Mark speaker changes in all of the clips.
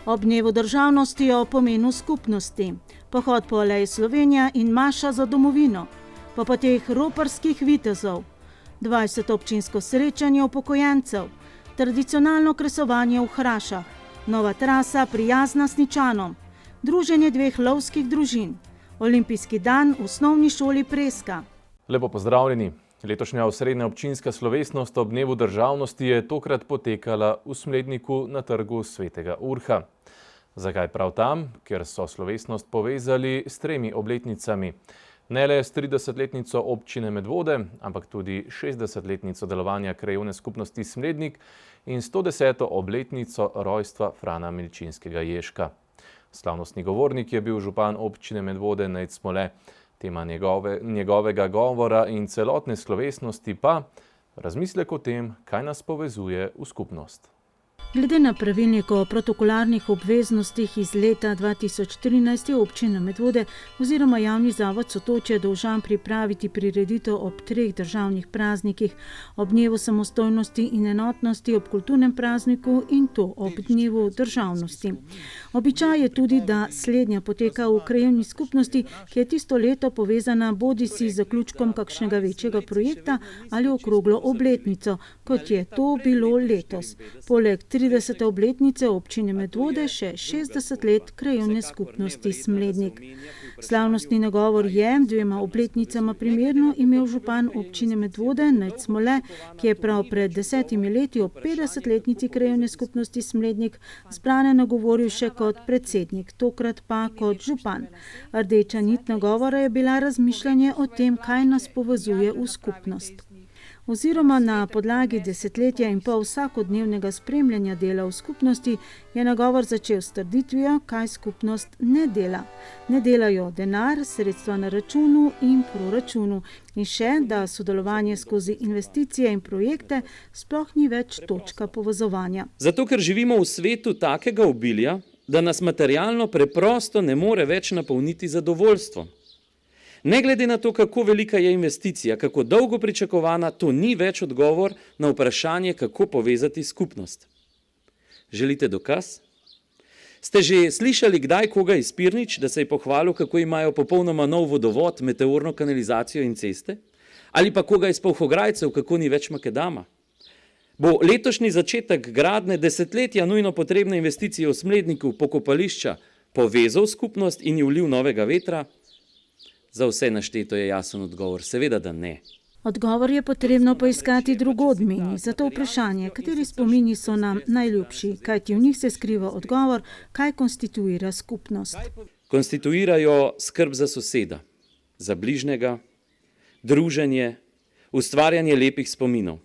Speaker 1: Ob dnevu državnosti o pomenu skupnosti, pohod po Aleji Slovenija in maša za domovino, po poteh roparskih vitezov, 20. občinsko srečanje upokojencev, tradicionalno kresovanje v Hrašah, nova trasa prijazna Sničanom, druženje dveh lovskih družin, olimpijski dan v osnovni šoli Preska.
Speaker 2: Lepo pozdravljeni. Letošnja osrednja občinska slovesnost ob dnevu državnosti je tokrat potekala v Smledniku na trgu Svetega Urha. Zakaj prav tam? Ker so slovesnost povezali s 3 obletnicami. Ne le s 30-letnico občine Medvode, ampak tudi 60-letnico delovanja krajevne skupnosti Smlednik in 110. obletnico rojstva Frana Milčinskega Ježka. Slavnostni govornik je bil župan občine Medvode Nejc Smole. Tema njegovega govora in celotne slovesnosti pa razmislek o tem, kaj nas povezuje v skupnost.
Speaker 1: Glede na pravilnik o protokolarnih obveznostih iz leta 2013 je občina Medvode oziroma javni zavod Sotočje dolžan pripraviti prireditev ob 3 državnih praznikih, ob dnevu samostojnosti in enotnosti, ob kulturnem prazniku in to ob dnevu državnosti. Običaj je tudi, da slednja poteka v krajevni skupnosti, ki je tisto leto povezana bodisi z zaključkom kakšnega večjega projekta ali okroglo obletnico, kot je to bilo letos. Poleg 30. obletnice občine Medvode še 60 let krajevne skupnosti Smlednik. Slavnostni nagovor je 2 obletnicama primerno imel župan občine Medvode Nejc Smole, ki je prav pred 10 leti ob 50-letnici krajevne skupnosti Smlednik zbrane nagovoril še kot predsednik, tokrat pa kot župan. Rdeča nit nagovora je bila razmišljanje o tem, kaj nas povezuje v skupnost. Oziroma na podlagi 10,5 vsakodnevnega spremljanja dela v skupnosti je nagovor začel s trditvijo, kaj skupnost ne dela. Ne delajo denar, sredstva na računu in proračunu in še, da sodelovanje skozi investicije in projekte sploh ni več točka povezovanja.
Speaker 3: Zato, ker živimo v svetu takega obilja, da nas materialno preprosto ne more več napolniti zadovoljstvo. Ne glede na to, kako velika je investicija, kako dolgo pričakovana, to ni več odgovor na vprašanje, kako povezati skupnost. Želite dokaz? Ste že slišali kdaj koga iz Pirnič, da se je pohvalil, kako imajo popolnoma nov vodovod, meteorno kanalizacijo in ceste? Ali pa koga iz Polhograjcev, kako ni več makedama? Bo letošnji začetek gradnje desetletja nujno potrebne investicije v Smledniku pokopališča povezal skupnost in ji vlil novega vetra? Za vse našteto je jasen odgovor, seveda da ne.
Speaker 1: Odgovor je potrebno poiskati drugod, meni. Zato vprašanje, kateri spomini so nam najljubši, kajti v njih se skriva odgovor, kaj konstituira skupnost.
Speaker 3: Konstituirajo skrb za soseda, za bližnjega, druženje, ustvarjanje lepih spominov.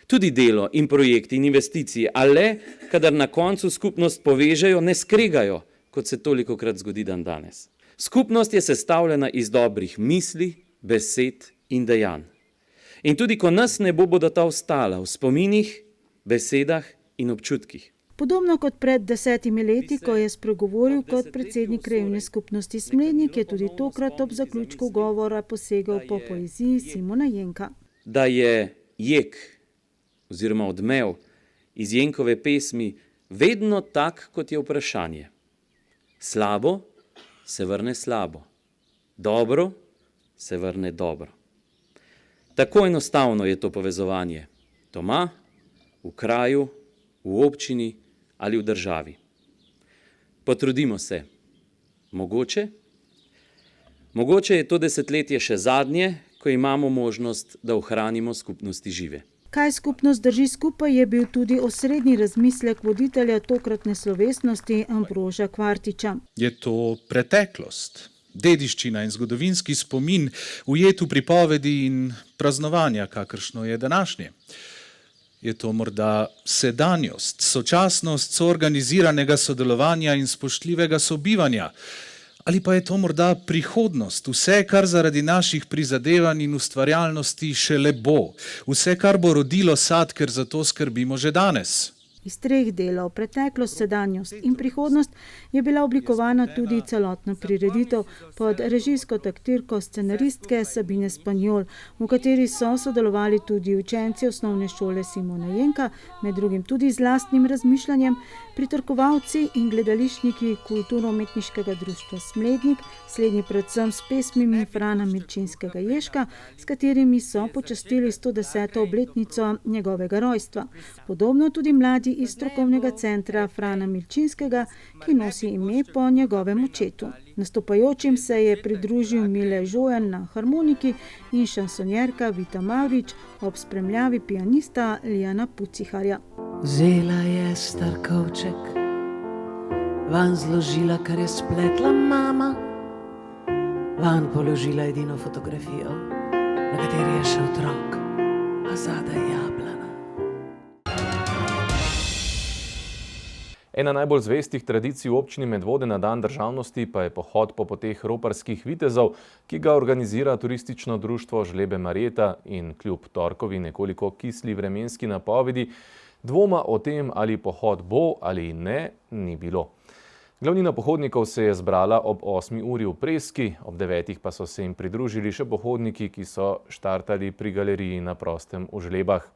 Speaker 3: Tudi delo in projekti in investicije, a le, kadar na koncu skupnost povežejo, ne skregajo, kot se tolikokrat zgodi danes. Skupnost je sestavljena iz dobrih misli, besed in dejanj. In tudi ko nas ne bo, bodo ta ostala v spominih, besedah in občutkih.
Speaker 1: Podobno kot pred 10 leti, ko je spregovoril kot predsednik krajevne skupnosti Smlednik, je tudi tokrat ob zaključku govora posegal po poeziji Simona Jenka.
Speaker 3: Da je jek oziroma odmev iz Jenkove pesmi vedno tak, kot je vprašanje. Slabo se vrne slabo, dobro se vrne dobro. Tako enostavno je to povezovanje doma, v kraju, v občini ali v državi. Potrudimo se. Mogoče je to desetletje še zadnje, ko imamo možnost, da ohranimo skupnosti žive.
Speaker 1: Kaj skupnost drži skupaj, je bil tudi osrednji razmislek voditelja tokratne slovesnosti Ambroža Kvartiča.
Speaker 4: Je to preteklost, dediščina in zgodovinski spomin, ujet v pripovedi in praznovanja, kakršno je današnje. Je to morda sedanjost, sočasnost soorganiziranega sodelovanja in spoštljivega sobivanja, ali pa je to morda prihodnost, vse, kar zaradi naših prizadevanj in ustvarjalnosti šele bo, vse, kar bo rodilo sad, ker za to skrbimo že danes.
Speaker 1: Iz 3 delov, preteklost, sedanjost in prihodnost, je bila oblikovana tudi celotna prireditev pod režijsko taktirko scenaristke Sabine Spanjol, v kateri so sodelovali tudi učenci osnovne šole Simona Jenka, med drugim tudi z lastnim razmišljanjem, pritrkovalci in gledališčniki Kulturno-umetniškega društva Smlednik, slednji predvsem s pesmimi Frana Milčinskega Ježka, s katerimi so počastili 110. obletnico njegovega rojstva. Podobno tudi mladi iz strokovnega centra Frana Milčinskega, ki nosi ime po njegovem očetu. Nastopajočim se je pridružil Mile Žojan na harmoniki in šansonjerka Vita Mavrič ob spremljavi pianista Lijana Puciharja.
Speaker 5: Vzela je star kovček, van zložila, kar je spletla mama, van položila edino fotografijo, na kateri je še otrok, a zadaj jablana.
Speaker 2: Ena najbolj zvestih tradicij v občini Medvode na dan državnosti pa je pohod po poteh roparskih vitezov, ki ga organizira turistično društvo Žlebe Marjeta in kljub torkovi nekoliko kisli vremenski napovedi, dvoma o tem, ali pohod bo ali ne, ni bilo. Glavnina pohodnikov se je zbrala ob 8. uri v Preski, ob 9. pa so se jim pridružili še pohodniki, ki so štartali pri galeriji na prostem v Žlebah.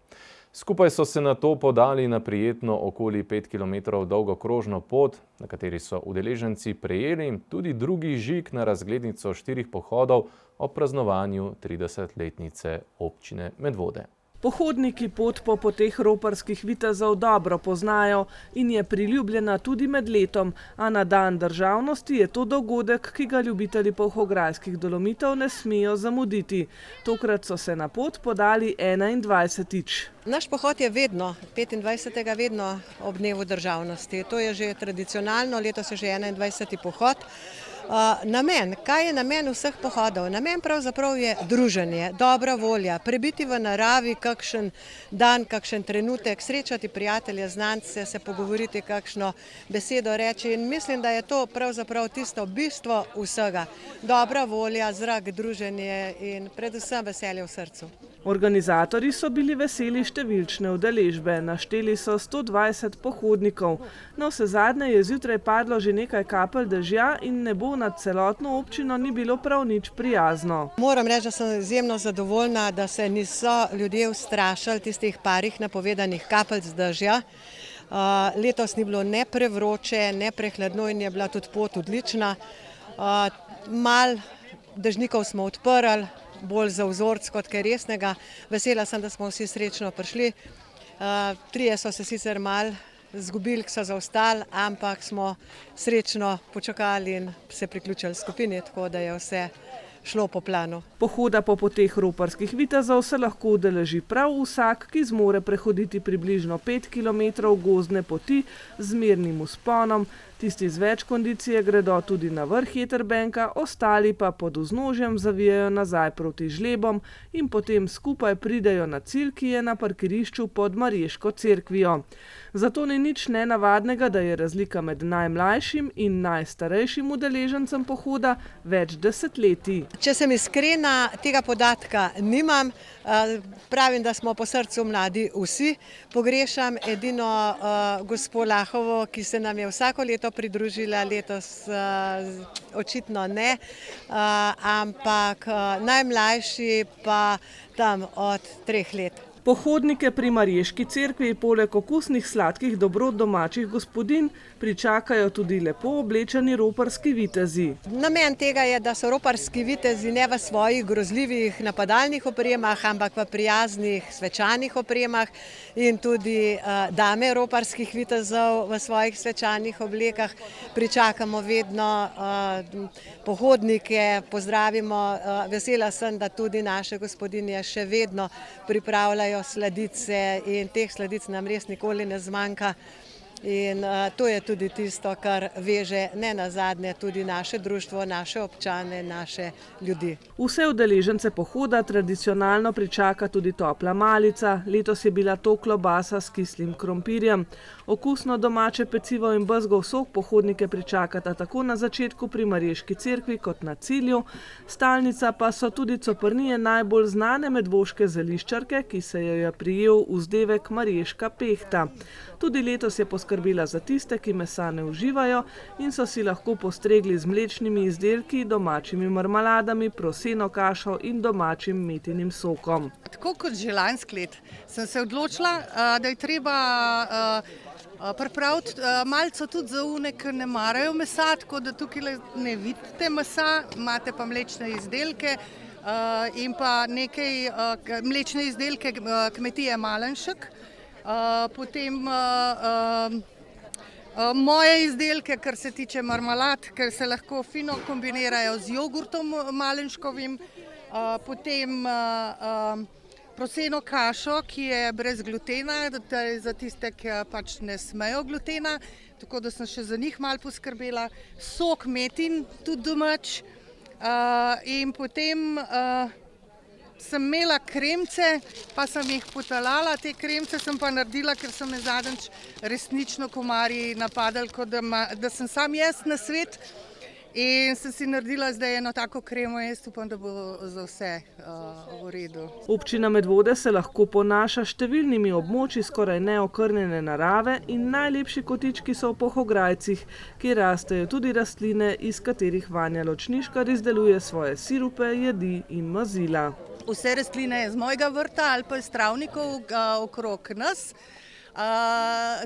Speaker 2: Skupaj so se nato podali na prijetno okoli 5 km dolgo krožno pot, na kateri so udeleženci prejeli tudi drugi žig na razglednico 4 pohodov ob praznovanju 30-letnice občine Medvode.
Speaker 6: Pohodniki pot po poteh roparskih vitezov dobro poznajo in je priljubljena tudi med letom, a na dan državnosti je to dogodek, ki ga ljubitelji Polhograjskih Dolomitov ne smejo zamuditi. Tokrat so se na pot podali 21.
Speaker 7: Naš pohod je vedno, 25. vedno ob dnevu državnosti. To je že tradicionalno, letos je že 21. pohod. Namen, kaj je namen vseh pohodov? Namen pravzaprav je druženje, dobra volja, prebiti v naravi kakšen dan, kakšen trenutek, srečati prijatelje, znance, se pogovoriti, kakšno besedo reči in mislim, da je to pravzaprav tisto bistvo vsega. Dobra volja, zrak, druženje in predvsem veselje v srcu.
Speaker 6: Organizatorji so bili veseli številčne udeležbe, našteli so 120 pohodnikov. Na vsezadnje je zjutraj padlo že nekaj kapelj dežja in nebo nad celotno občino ni bilo prav nič prijazno.
Speaker 7: Moram reči, da sem izjemno zadovoljna, da se niso ljudje ustrašili tistih parih napovedanih kapelj dežja. Letos ni bilo ne prevroče, ne prehladno in je bila tudi pot odlična. Mal dežnikov smo odprli, bolj za vzorc kot kaj resnega. Vesela sem, da smo vsi srečno prišli. Trije so se sicer mal zgubili, ki so zaostali, ampak smo srečno počakali in se priključili skupini, tako da je vse šlo po planu.
Speaker 6: Pohoda po poteh roparskih vitezov se lahko udeleži prav vsak, ki zmore prehoditi približno 5 km gozdne poti z zmernim vzponom. Tisti z več kondicije gredo tudi na vrh Jeterbenka, ostali pa pod vznožjem zavijajo nazaj proti Žlebom in potem skupaj pridejo na cilj, ki je na parkirišču pod Marješko cerkvijo. Zato ni nič nenavadnega, da je razlika med najmlajšim in najstarejšim udeležencem pohoda več desetletij.
Speaker 7: Če sem iskrena, tega podatka nimam. Pravim, da smo po srcu mladi vsi. Pogrešam edino gospo Lahovo, ki se nam je vsako leto pridružila, letos očitno ne, ampak najmlajši pa tam od 3 let.
Speaker 6: Pohodnike pri Marješki cerkvi poleg okusnih sladkih dobrot domačih gospodinj pričakajo tudi lepo oblečeni roparski vitezi.
Speaker 7: Namen tega je, da so roparski vitezi ne v svojih grozljivih napadalnih opremah, ampak v prijaznih svečanih opremah in tudi dame roparskih vitezov v svojih svečanih oblekah. Pričakamo vedno pohodnike, pozdravimo. Vesela sem, da tudi naše gospodinje še vedno pripravljajo sladice in teh sladic nam res nikoli ne zmanjka. In to je tudi tisto, kar veže ne nazadnje tudi naše društvo, naše občane, naše ljudi.
Speaker 6: Vse udeležence pohoda tradicionalno pričaka tudi topla malica, letos je bila to klobasa s kislim krompirjem. Okusno domače pecivo in bezgov sok pohodnike pričakata tako na začetku pri Marješki cerkvi kot na cilju. Stalnica pa so tudi coprnije najbolj znane medvoške zeliščarke, ki se jo je prijel vzdevek Marješka pehta. Tudi letos je poskrbela za tiste, ki mesa ne uživajo in so si lahko postregli z mlečnimi izdelki, domačimi marmeladami, proseno kašo in domačim metinim sokom.
Speaker 8: Tako kot že lansko let sem se odločila, da je treba pripraviti malce tudi za one, ki ne marajo mesa, tako da tukaj ne vidite mesa, imate pa mlečne izdelke in pa nekaj mlečne izdelke kmetije Malenšek. Potem moje izdelke, kar se tiče marmelad, ker se lahko fino kombinirajo z jogurtom malenškovim, potem proseno kašo, ki je brez glutena, za tiste, ki pač ne smejo glutena, tako da sem še za njih malo poskrbela, sok metin, tudi domač, in potem sem imela kremce, pa sem jih potalala, te kremce sem pa naredila, ker so me zadnjič resnično komarji napadali, kot da sem sam jaz na svet. In sem si naredila zdaj eno tako kremo, jaz upam, da bo za vse v redu.
Speaker 6: Občina Medvode se lahko ponaša številnimi območji skoraj neokrnjene narave in najlepši kotički so v Pohograjcih, kjer rastejo tudi rastline, iz katerih Vanja Ločniškar izdeluje svoje sirupe, jedi in mazila.
Speaker 8: Vse rastline z mojega vrta ali pa iz travnikov okrog nas.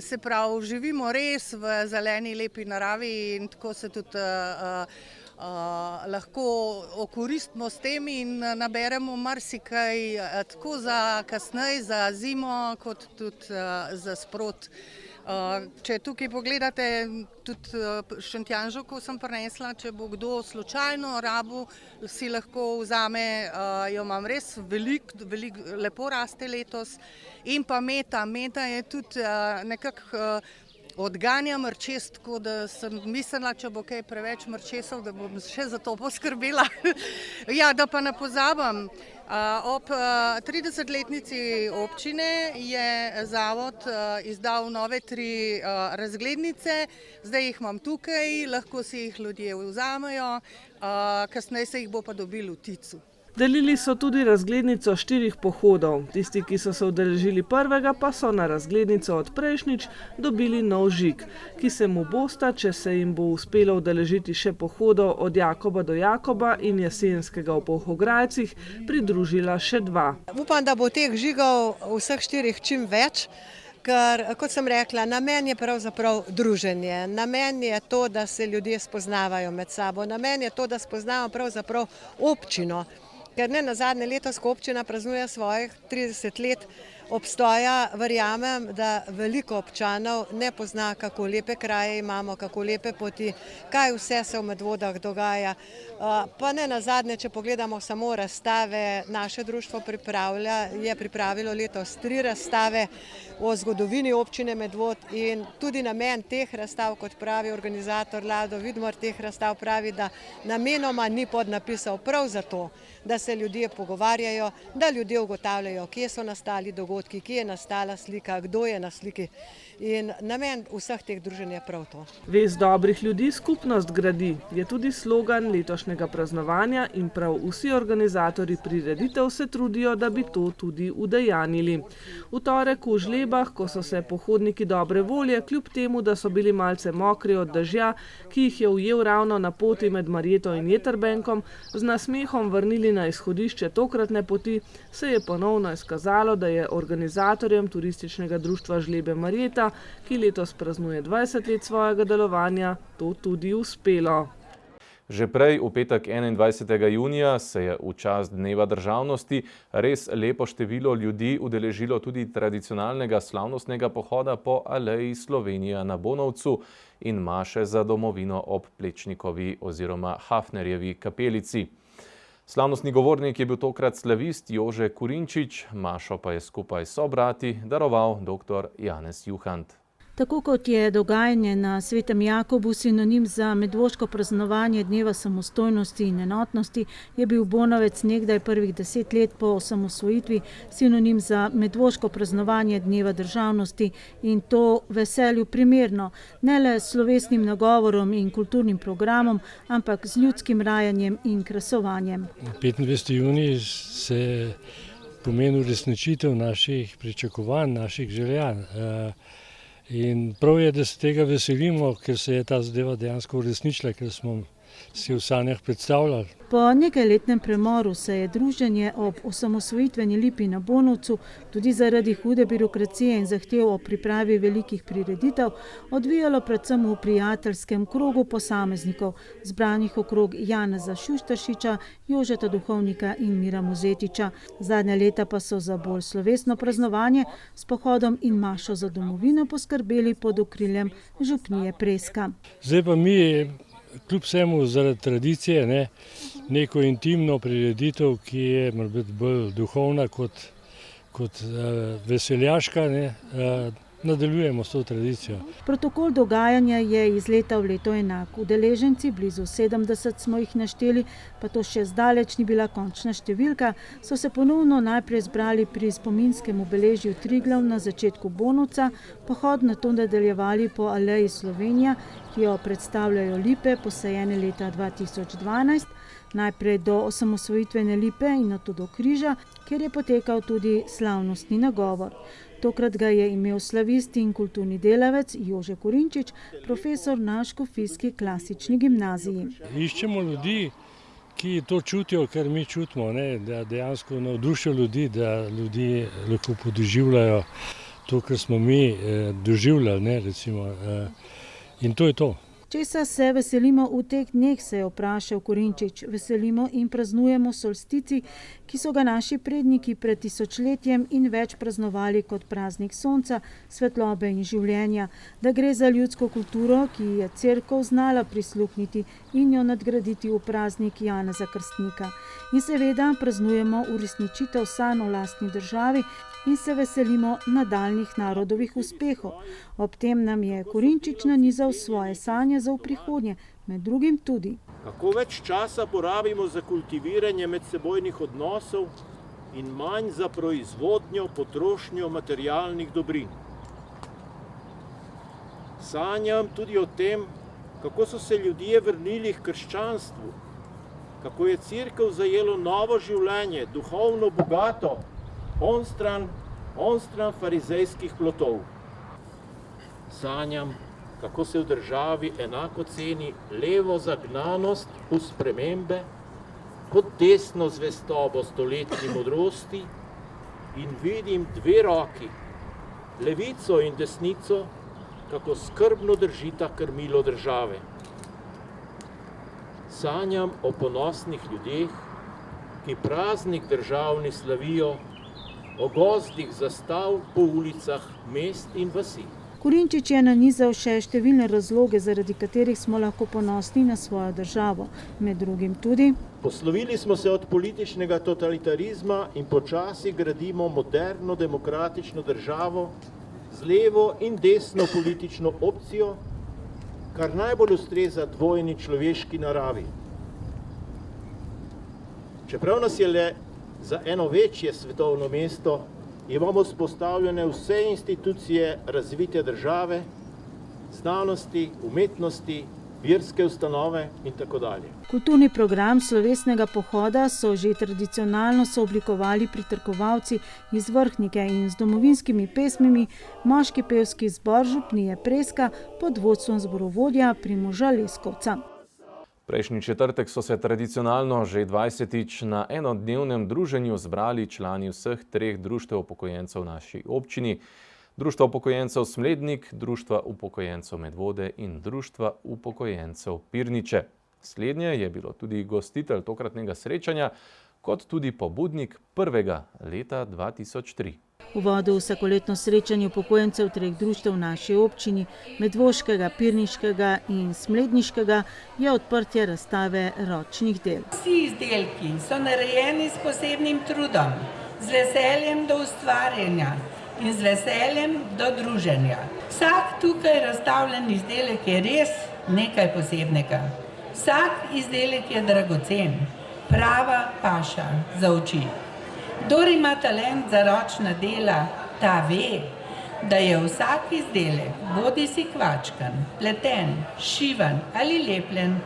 Speaker 8: Se pravi, živimo res v zeleni, lepi naravi in tako se tudi lahko okoristimo s tem in naberemo marsikaj tako za kasneje, za zimo, kot tudi za sprot. Če tukaj pogledate, tudi šentjanževko sem prinesla, če bo kdo slučajno rabil, si lahko vzame, jo imam res veliko, lepo raste letos. In pa meta, meta je tudi nekako odganja mrčes, tako da sem mislila, če bo kaj preveč mrčesov, da bom še za to poskrbela. Ja, da pa ne pozabim, ob 30-letnici občine je zavod izdal nove 3 razglednice, zdaj jih imam tukaj, lahko si jih ljudje vzamejo, kasneje se jih bo pa dobili v Ticu.
Speaker 6: Delili so tudi razglednico 4 pohodov. Tisti, ki so se udeležili prvega, pa so na razglednico od prejšnjič dobili nov žig, ki se mu bosta, če se jim bo uspelo udeležiti še pohodov od Jakoba do Jakoba in jesenskega v Pohograjcih, pridružila še 2.
Speaker 7: Upam, da bo teh žigov vseh 4 čim več, ker, kot sem rekla, namen je pravzaprav druženje. Namen je to, da se ljudje spoznavajo med sabo. Namen je to, da spoznamo pravzaprav občino. Ker ne nazadnje letos, ko občina praznuje svojih 30 let obstoja, verjamem, da veliko občanov ne pozna, kako lepe kraje imamo, kako lepe poti, kaj vse se v Medvodah dogaja. Pa ne nazadnje, če pogledamo samo razstave, naše društvo je pripravilo letos 3 razstave o zgodovini občine Medvod in tudi namen teh razstav, kot pravi organizator Lado Vidmar, teh razstav pravi, da namenoma ni podnapisal prav zato, da se ljudje pogovarjajo, da ljudje ugotavljajo, kje so nastali dogodki, kje je nastala slika, kdo je na sliki. In namen vseh teh druženj je prav to.
Speaker 6: Vez dobrih ljudi skupnost gradi je tudi slogan letošnjega praznovanja in prav vsi organizatorji prireditev se trudijo, da bi to tudi udejanili. V torek v Žlebah, ko so se pohodniki dobre volje, kljub temu, da so bili malce mokri od dežja, ki jih je ujel ravno na poti med Marjeto in Jetrbenkom, z nasmehom vrnili na izhodišče tokratne poti, se je ponovno izkazalo, da je organizatorjem turističnega društva Žlebe Marjeta, ki letos praznuje 20 let svojega delovanja, to tudi uspelo.
Speaker 2: Že prej, v petek 21. junija, se je v čast Dneva državnosti res lepo število ljudi udeležilo tudi tradicionalnega slavnostnega pohoda po Aleji Slovenija na Bonovcu in maše za domovino ob Plečnikovi oziroma Hafnerjevi kapelici. Slavnostni govornik je bil tokrat slavist Jože Kurinčič, mašo pa je skupaj s sobrati daroval dr. Janez Juhant.
Speaker 1: Tako kot je dogajanje na Svetem Jakobu sinonim za medvoško praznovanje dneva samostojnosti in enotnosti, je bil Bonovec nekdaj prvih 10 let po osamosvojitvi sinonim za medvoško praznovanje dneva državnosti in to veselju primerno, ne le s slovesnim nagovorom in kulturnim programom, ampak z ljudskim rajanjem in krasovanjem.
Speaker 9: 25. junij se pomeni uresničitev naših pričakovanj, naših želja. In prav je, da se tega veselimo, ker se je ta zadeva dejansko uresničila, ker smo si v sanjah predstavljali.
Speaker 1: Po nekajletnem premoru se je druženje ob osamosvojitveni lipi na Bonovcu tudi zaradi hude birokracije in zahtev o pripravi velikih prireditev odvijalo predvsem v prijateljskem krogu posameznikov, zbranih okrog Janeza Šuštaršiča, Jožeta Duhovnika in Mira Mozetiča. Zadnja leta pa so za bolj slovesno praznovanje s pohodom in mašo za domovino poskrbeli pod okriljem župnije Preska.
Speaker 9: Zdaj pa mi kljub vsemu zaradi tradicije, neko intimno prireditev, ki je morda bolj duhovna kot veseljaška, nadaljujemo s to tradicijo.
Speaker 1: Protokol dogajanja je iz leta v leto enak. Udeleženci, blizu 70 smo jih našteli, pa to še zdaleč ni bila končna številka, so se ponovno najprej zbrali pri spominskem obeležju Triglav na začetku Bonovca, pohod nato nadaljevali po aleji Slovenija, ki jo predstavljajo lipe, posajene leta 2012, najprej do osamosvojitvene lipe in nato do križa, kjer je potekal tudi slavnostni nagovor. Tokrat ga je imel slavist in kulturni delavec Jože Korinčič, profesor na škofijski klasični gimnaziji.
Speaker 9: Iščemo ljudi, ki to čutijo, kar mi čutimo, da dejansko navdušijo ljudi, da ljudi lahko podoživljajo to, kar smo mi doživljali, recimo. In to je to.
Speaker 1: Česa se veselimo v teh dneh, se je vprašal Korinčič. Veselimo in praznujemo solstici, ki so ga naši predniki pred tisočletjem in več praznovali kot praznik sonca, svetlobe in življenja, da gre za ljudsko kulturo, ki je cerkev znala prisluhniti in jo nadgraditi v praznik Janeza Krstnika. In seveda praznujemo uresničitev sanj o lastni državi in se veselimo nadaljnjih narodovih uspehov. Ob tem nam je Korinčič nanizal svoje sanje za v prihodnje, med drugim tudi.
Speaker 10: Kako več časa porabimo za kultiviranje medsebojnih odnosov in manj za proizvodnjo, potrošnjo materialnih dobrin. Sanjam tudi o tem, kako so se ljudje vrnili k krščanstvu, kako je cerkev zajelo novo življenje, duhovno bogato, onstran farizejskih plotov. Sanjam, kako se v državi enako ceni levo zagnanost v spremembe, kot desno zvestobo stoletni modrosti in vidim dve roki, levico in desnico, kako skrbno držita krmilo države. Sanjam o ponosnih ljudeh, ki praznik državni slavijo, o gozdih zastav po ulicah mest in vasi.
Speaker 1: Korinčič je nanizal še številne razloge, zaradi katerih smo lahko ponosni na svojo državo. Med drugim tudi:
Speaker 10: poslovili smo se od političnega totalitarizma in počasi gradimo moderno demokratično državo z levo in desno politično opcijo, kar najbolj ustreza dvojni človeški naravi. Čeprav nas je le za eno večje svetovno mesto, imamo vzpostavljene vse institucije razvite države, znanosti, umetnosti, verske ustanove in tako dalje.
Speaker 1: Kulturni program slovesnega pohoda so že tradicionalno sooblikovali pritrkovalci iz Vrhnike in z domovinskimi pesmimi moški pevski zbor župnije Preska pod vodstvom zborovodja Primoža Leskovca.
Speaker 2: Prejšnji četrtek so se tradicionalno že 20. na enodnevnem druženju zbrali člani vseh treh društev upokojencev v naši občini, Društva upokojencev Smlednik, Društva upokojencev Medvode in Društva upokojencev Pirniče. Slednje je bilo tudi gostitelj tokratnega srečanja, kot tudi pobudnik prvega leta 2003.
Speaker 1: V uvodu vsakoletno srečanje upokojencev treh društev v naši občini, Medvoškega, Pirniškega in Smledniškega, je odprtje razstave ročnih del.
Speaker 11: Vsi izdelki so narejeni s posebnim trudom, z veseljem do ustvarjanja in z veseljem do druženja. Vsak tukaj razstavljen izdelek je res nekaj posebnega. Vsak izdelek je dragocen, prava paša za oči. Kdor ima talent za ročna dela, ta ve, da je vsak izdelek, bodi si kvačkan, pleten, šivan ali lepljen,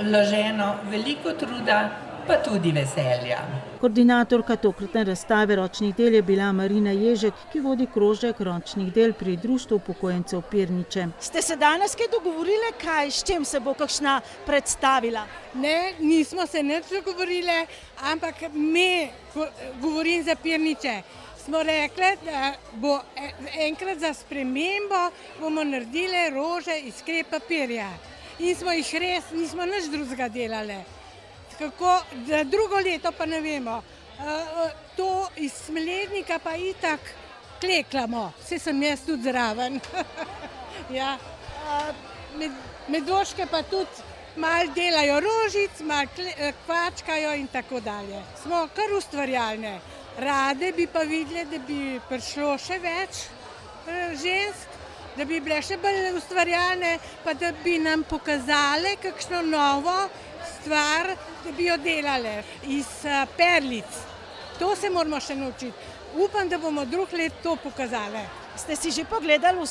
Speaker 11: vloženo veliko truda, pa tudi veselja.
Speaker 1: Koordinatorka tokratne razstave ročnih del je bila Marina Ježek, ki vodi krožek ročnih del pri Društvu upokojencev Pirniče.
Speaker 12: Ste se danes kaj dogovorile, s čim se bo kakšna predstavila?
Speaker 13: Ne, nismo se nič dogovorile, ampak mi, govorim za Pirniče, smo rekli, da bo enkrat za spremembo bomo naredili rože iz krep papirja. In smo jih res, nismo nič drugega delali. Kako, za drugo leto pa ne vemo. To iz smelednika pa itak kleklamo, vse sem jaz tudi zraven. Ja. Medvoške pa tudi malo delajo rožic, malo kvačkajo in tako dalje. Smo kar ustvarjalne. Rade bi pa videli, da bi prišlo še več žensk, da bi bile še bolj ustvarjalne, pa da bi nam pokazale kakšno novo stvar, da bi jo delale iz perlic. To se moramo še naučiti. Upam, da bomo drug let to pokazali.
Speaker 12: Ste si že pogledali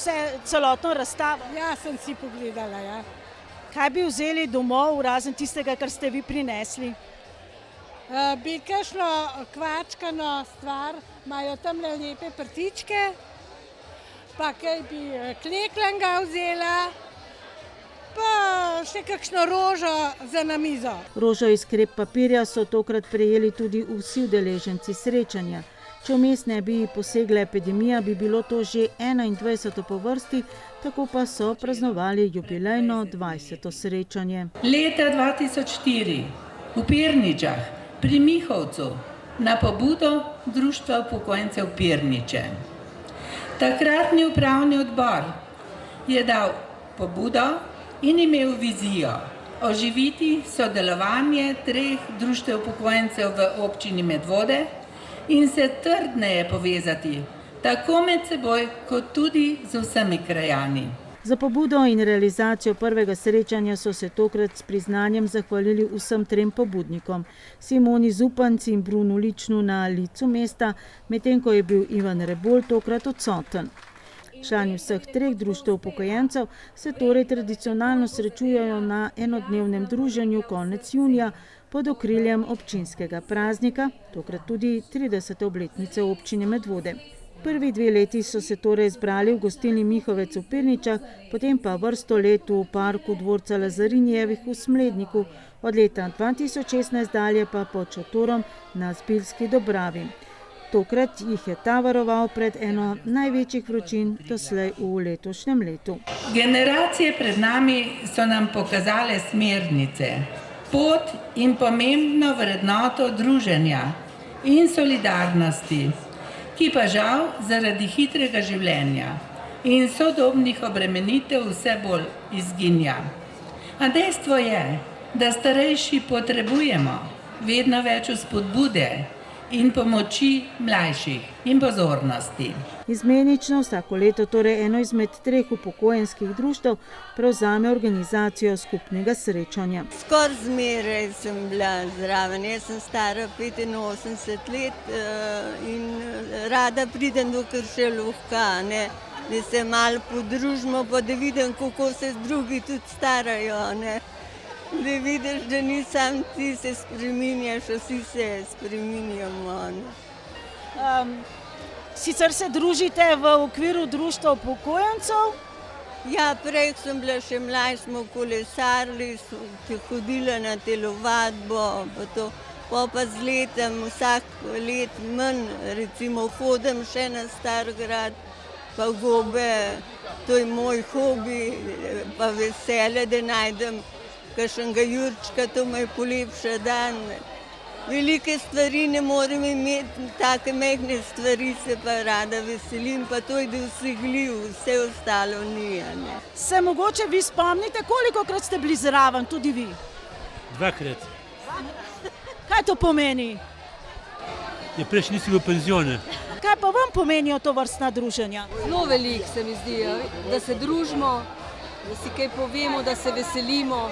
Speaker 12: celotno razstavo?
Speaker 13: Ja, sem si pogledala, ja.
Speaker 12: Kaj bi vzeli domov, razen tistega, kar ste vi prinesli?
Speaker 13: Bi kakšno kvačkano stvar, imajo tamle lepe prtičke, pa kaj bi klekljanga vzela, pa še kakšno rožo za na mizo.
Speaker 1: Rožo iz krep papirja so tokrat prejeli tudi vsi udeleženci srečanja. Če vmes ne bi posegla epidemija, bi bilo to že 21. po vrsti, tako pa so praznovali jubilejno 20. srečanje.
Speaker 11: Leta 2004 v Pirničah pri Mihovcu na pobudo Društva upokojencev Pirniče. Takratni upravni odbor je dal pobudo in imel vizijo oživiti sodelovanje 3 društev upokojencev v občini Medvode in se trdneje povezati, tako med seboj, kot tudi z vsemi krajani.
Speaker 1: Za pobudo in realizacijo prvega srečanja so se tokrat s priznanjem zahvalili vsem 3 pobudnikom, Simoni Zupanci in Brunu Ličnu na licu mesta, medtem ko je bil Ivan Rebolj tokrat odsoten. Člani vseh 3 društev upokojencev se torej tradicionalno srečujejo na enodnevnem druženju konec junija pod okriljem občinskega praznika, tokrat tudi 30. obletnice občine Medvode. Prvi 2 leti so se torej zbrali v gostilni Mihovec v Pirničah, potem pa vrsto let v parku dvorca Lazarinijevih v Smledniku, od leta 2016 dalje pa pod šotorom na Zbiljski Dobravi. Tokrat jih je ta varoval pred eno največjih vročin doslej v letošnjem letu.
Speaker 11: Generacije pred nami so nam pokazale smernice, pot in pomembno vrednoto druženja in solidarnosti, ki pa žal zaradi hitrega življenja in sodobnih obremenitev vse bolj izginja. A dejstvo je, da starejši potrebujemo vedno več vzpodbude in pomoči mlajših in pozornosti.
Speaker 1: Izmenično vsako leto torej eno izmed 3 upokojenskih društev prevzame organizacijo skupnega srečanja.
Speaker 14: Skoraj zmeraj sem bila zraven. Jaz sem stara 85 let in rada pridem, dokler še lahko, da se malo podružimo, pa da vidim, kako se drugi tudi starajo. Da vidiš, da ni sam ti se spreminjaš, vsi se spreminjamo.
Speaker 12: Sicer se družite v okviru društva upokojencev?
Speaker 14: Ja, prej sem bila še mlajša, smo kolesarili, hodila na telovadbo, pa z letem, vsak let manj, recimo hodim še na Starograd, pa gobe, to je moj hobi, pa veselje, da najdem kakšnega jurčka, to me polepša dan. Velike stvari ne morem imeti, take mehne stvari se pa rada veselim, pa to je dosegljiv, vse ostalo ni.
Speaker 12: Se mogoče vi spomnite, kolikokrat ste bili zraven, tudi vi?
Speaker 15: 2-krat.
Speaker 12: Kaj to pomeni?
Speaker 15: Prej nisi v penzione.
Speaker 12: Kaj pa vam pomenijo to vrstna druženja?
Speaker 15: Zelo veliko se mi zdi, da se družimo, da si kaj povemo, da se veselimo,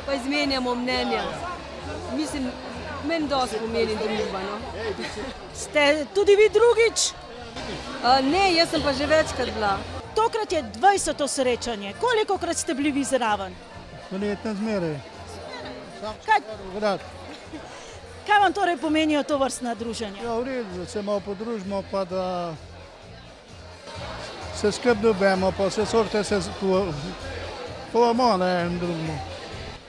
Speaker 15: pa izmenjamo mnenja. Mislim, meni dosti pomeni družba. No?
Speaker 12: Ste tudi vi drugič?
Speaker 15: Ne, jaz sem pa že večkrat bila.
Speaker 12: Tokrat je 20. srečanje. Kolikokrat ste bili vi zraven?
Speaker 16: Verjetno zmeraj.
Speaker 12: Kaj vam torej pomenijo to vrstna druženja?
Speaker 16: Ja, v redu, da se malo podružimo, pa da se skrb dobimo, pa se sorte se povemo na en drugemu.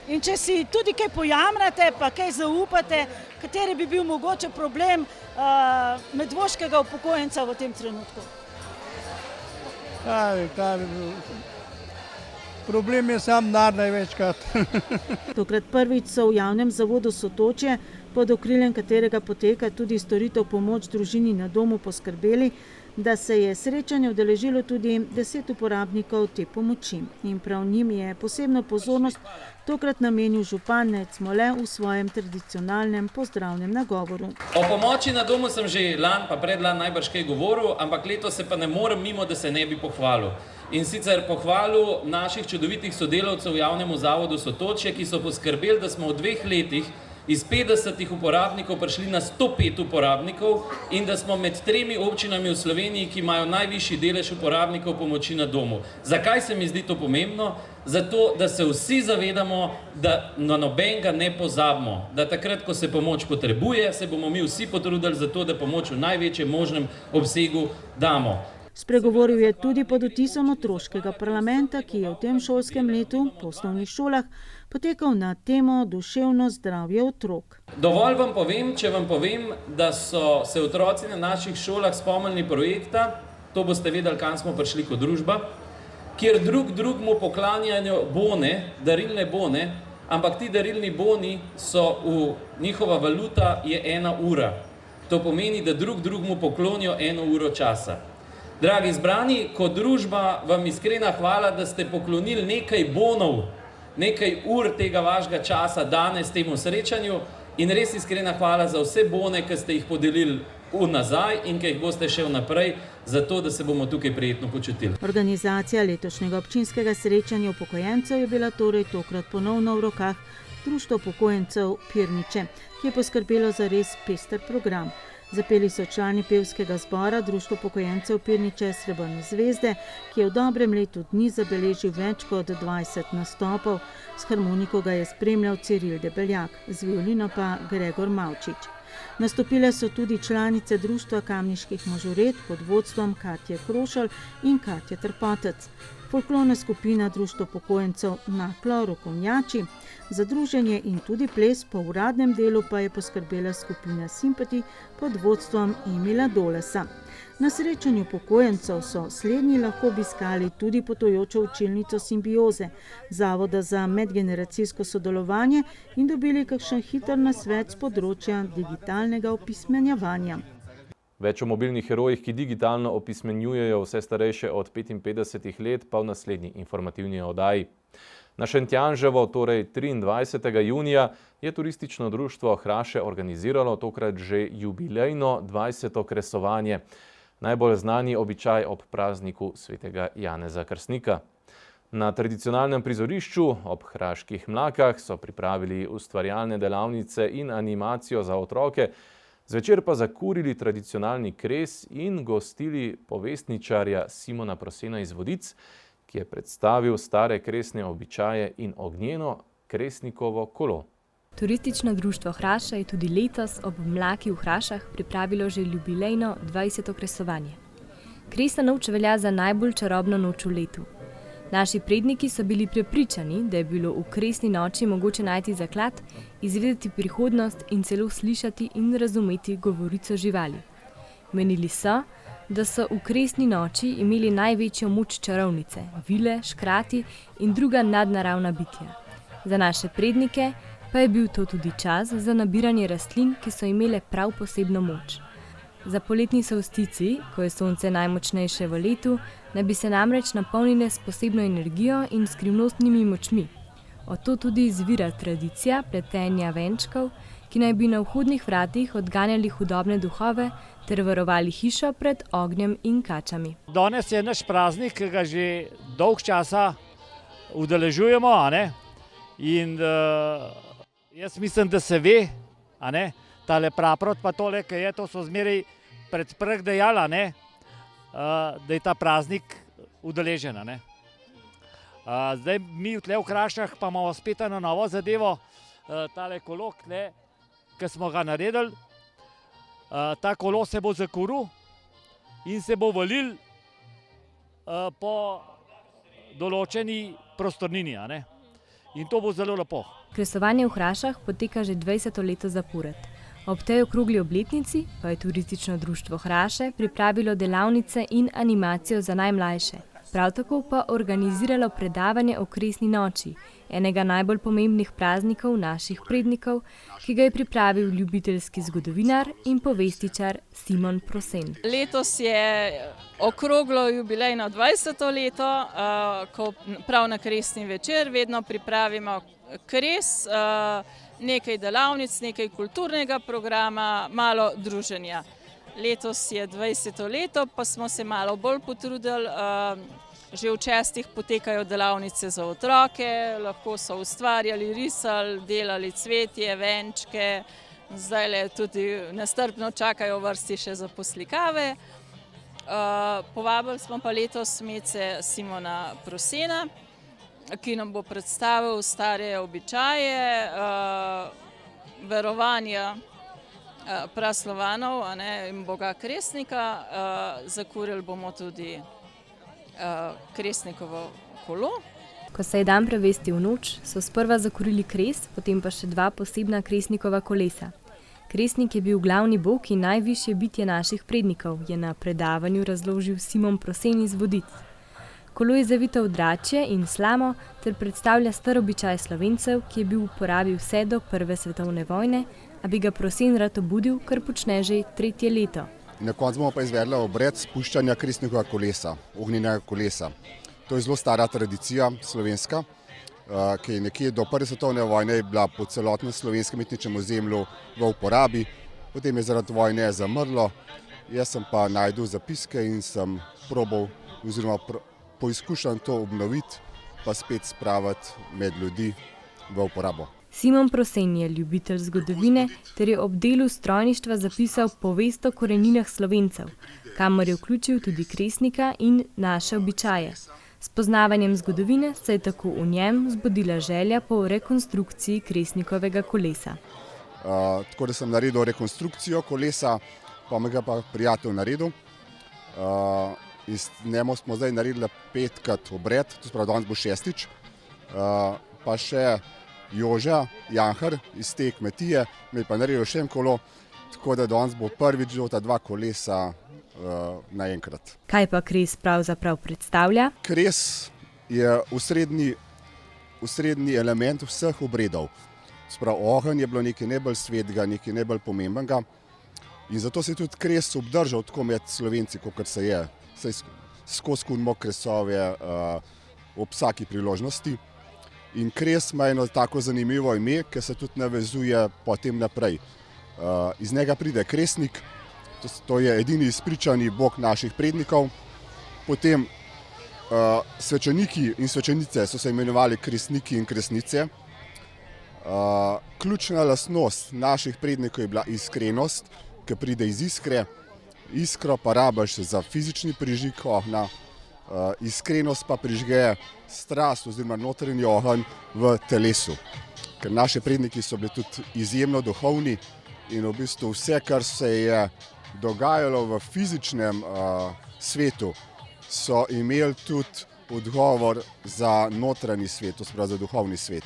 Speaker 12: In če si tudi kaj pojamrate, pa kaj zaupate, kateri bi bil mogoče problem medvoškega upokojenca v tem trenutku?
Speaker 16: Kaj bi bil? Problem je sam denar največkrat.
Speaker 1: Tokrat prvič so v javnem zavodu Sotočje, pod okriljem katerega poteka tudi storitev pomoč družini na domu, poskrbeli, da se je srečanje udeležilo tudi 10 uporabnikov te pomoči. In prav njim je posebno pozornost tokrat namenil župan Necmole v svojem tradicionalnem pozdravnem nagovoru.
Speaker 3: O pomoči na domu sem že lani pa predlani najbrž kaj govoril, ampak letos se pa ne morem mimo, da se ne bi pohvalil. In sicer pohvalil naših čudovitih sodelavcev v javnemu zavodu Sotočje, ki so poskrbeli, da smo v 2 letih iz 50 uporabnikov prišli na 105 uporabnikov in da smo med 3 občinami v Sloveniji, ki imajo najvišji delež uporabnikov pomoči na domu. Zakaj se mi zdi to pomembno? Zato, da se vsi zavedamo, da na nobenega ne pozabimo. Da takrat, ko se pomoč potrebuje, se bomo mi vsi potrudili za to, da pomoč v največjem možnem obsegu damo.
Speaker 1: Spregovoril je tudi pod vtisom otroškega parlamenta, ki je v tem šolskem letu po osnovnih šolah potekal na temo duševno zdravje otrok.
Speaker 3: Dovolj vam povem, če vam povem, da so se otroci na naših šolah spomnili projekta, to boste vedeli, kam smo prišli kot družba, kjer drug drugmu poklanjajo bone, darilne bone, ampak ti darilni boni so njihova valuta je 1 ura. To pomeni, da drug drugmu poklonijo 1 uro časa. Dragi zbrani, kot družba vam iskrena hvala, da ste poklonili nekaj bonov, nekaj ur tega vašega časa danes temu srečanju in res iskrena hvala za vse bone, ki ste jih podelili nazaj in ki jih boste še naprej, zato da se bomo tukaj prijetno počutili.
Speaker 1: Organizacija letošnjega občinskega srečanja upokojencev je bila torej tokrat ponovno v rokah Društva upokojencev Pirniče, ki je poskrbelo za res pester program. Zapeli so člani pevskega zbora Društva upokojencev Pirniče Srebrne zvezde, ki je v dobrem letu dni zabeležil več kot 20 nastopov. S harmoniko ga je spremljal Ciril Debeljak, z violino pa Gregor Mavčič. Nastopile so tudi članice Društva kamniških mažoret pod vodstvom Katje Krošelj in Katje Trpotec. Folklorna skupina Društva upokojencev Naklo Rokovnjači, za druženje in tudi ples po uradnem delu pa je poskrbela skupina Simpati pod vodstvom Emila Dolesa. Na srečanju upokojencev so slednji lahko obiskali tudi potujočo učilnico Simbioze, Zavoda za medgeneracijsko sodelovanje in dobili kakšen hiter nasvet z področja digitalnega opismenjevanja.
Speaker 2: Več o mobilnih herojih, ki digitalno opismenjujejo vse starejše od 55 let, pa v naslednji informativni oddaji. Na Šentjanževo, torej 23. junija, je turistično društvo Hraše organiziralo tokrat že jubilejno 20. kresovanje. Najbolj znani običaj ob prazniku svetega Janeza Krstnika. Na tradicionalnem prizorišču ob Hraških mlakah so pripravili ustvarjalne delavnice in animacijo za otroke, zvečer pa zakurili tradicionalni kres in gostili povestničarja Simona Prosena iz Vodic, ki je predstavil stare kresne običaje in ognjeno kresnikovo kolo.
Speaker 17: Turistično društvo Hraše je tudi letos ob Mlaki v Hrašah pripravilo že jubilejno 20. kresovanje. Kresna noč velja za najbolj čarobno noč v letu. Naši predniki so bili prepričani, da je bilo v kresni noči mogoče najti zaklad, izvedeti prihodnost in celo slišati in razumeti govorico živali. Menili so, da so v kresni noči imeli največjo moč čarovnice, vile, škrati in druga nadnaravna bitja. Za naše prednike pa je bil to tudi čas za nabiranje rastlin, ki so imele prav posebno moč. Za poletni solstici, ko je sonce najmočnejše v letu, naj bi se namreč napolnile s posebno energijo in skrivnostnimi močmi. Od to tudi izvira tradicija pletenja venčkov, ki naj bi na vhodnih vratih odganjali hudobne duhove ter varovali hišo pred ognjem in kačami.
Speaker 18: Danes je naš praznik, ki ga že dolg časa udeležujemo, a ne? In jaz mislim, da se ve, a ne? Tale praprot pa tole, ki je, to so zmeraj pred prh dejali, a ne? Da je ta praznik udeležen, a ne? Zdaj mi tle v Hrašah pa imamo spet eno novo zadevo, tale kolo, ki smo ga naredili. Ta kolo se bo zakuril in se bo valil po določeni prostornini, a ne? In to bo zelo lepo.
Speaker 17: Kresovanje v Hrašah poteka že 20. leto zapored. Ob tej okrogli obletnici pa je Turistično društvo Hraše pripravilo delavnice in animacijo za najmlajše. Prav tako pa organiziralo predavanje o Kresni noči, enega najbolj pomembnih praznikov naših prednikov, ki ga je pripravil ljubiteljski zgodovinar in povestičar Simon Prosen.
Speaker 19: Letos je okroglo jubilejno 20. leto, ko prav na Kresni večer vedno pripravimo kres, nekaj delavnic, nekaj kulturnega programa, malo druženja. Letos je 20. leto, pa smo se malo bolj potrudili. Že v čestih potekajo delavnice za otroke, lahko so ustvarjali, risali, delali cvetje, venčke, zdaj tudi nestrpno čakajo v vrsti še za poslikave. Povabili smo pa letos Mece Simona Prosena, ki nam bo predstavil stare običaje, verovanja praslovanov in Boga Kresnika. Zakurili bomo tudi Kresnikovo kolo.
Speaker 17: Ko se je dan prevestil v noč, so sprva zakurili kres, potem pa še 2 posebna Kresnikova kolesa. Kresnik je bil glavni bog in najvišje bitje naših prednikov, je na predavanju razložil Simon Prosen iz Vodic. Kolo je zavito v dračje in slamo ter predstavlja star običaj Slovencev, ki je bil v uporabi vse do 1. svetovne vojne, a bi ga Prosen rad obudil, kar počne že 3. leto.
Speaker 20: Na koncu bomo pa izvedli obred spuščanja Kresnikovega kolesa, ognjenega kolesa. To je zelo stara tradicija slovenska, ki je nekje do 1. svetovne vojne bila po celotnem slovenskem etničnem ozemlju v uporabi, potem je zaradi vojne zamrlo, jaz sem pa našel zapiske in sem probal oziroma poizkušal to obnoviti, pa spet spraviti med ljudi v uporabo.
Speaker 17: Simon Prosen je ljubitelj zgodovine ter je ob delu strojništva zapisal povest o koreninah Slovencev, kamor je vključil tudi Kresnika in naše običaje. S poznavanjem zgodovine se je tako v njem zbudila želja po rekonstrukciji Kresnikovega kolesa.
Speaker 20: Tako da sem naredil rekonstrukcijo kolesa, pa me ga pa prijatelj naredil. Iz njemu smo zdaj naredili 5krat obred, to spravi danes bo 6. Pa še Joža Janhar iz te kmetije me pa naredil še en kolo, tako da danes bo prvič ta 2 kolesa naenkrat.
Speaker 17: Kaj pa kres pravzaprav predstavlja?
Speaker 20: Kres je osrednji element vseh obredov. Sprav ogenj je bilo nekaj najbolj svetega, nekaj najbolj pomembnega in zato se je tudi kres obdržal tako med Slovenci, kot se je. Saj skozi kunimo kresove ob vsaki priložnosti. In kres ima eno tako zanimivo ime, ki se tudi navezuje potem naprej. Iz njega pride Kresnik, to je edini izpričani bog naših prednikov. Potem svečeniki in svečenice so se imenovali kresniki in kresnice. Ključna lastnost naših prednikov je bila iskrenost, ki pride iz iskre. Iskro pa rabiš za fizični prižig ognja, iskrenost pa prižge strast oziroma notranji ogenj v telesu. Ker naši predniki so bili tudi izjemno duhovni in v bistvu vse, kar se je dogajalo v fizičnem svetu, so imeli tudi odgovor za notranji svet, to se pravi za duhovni svet.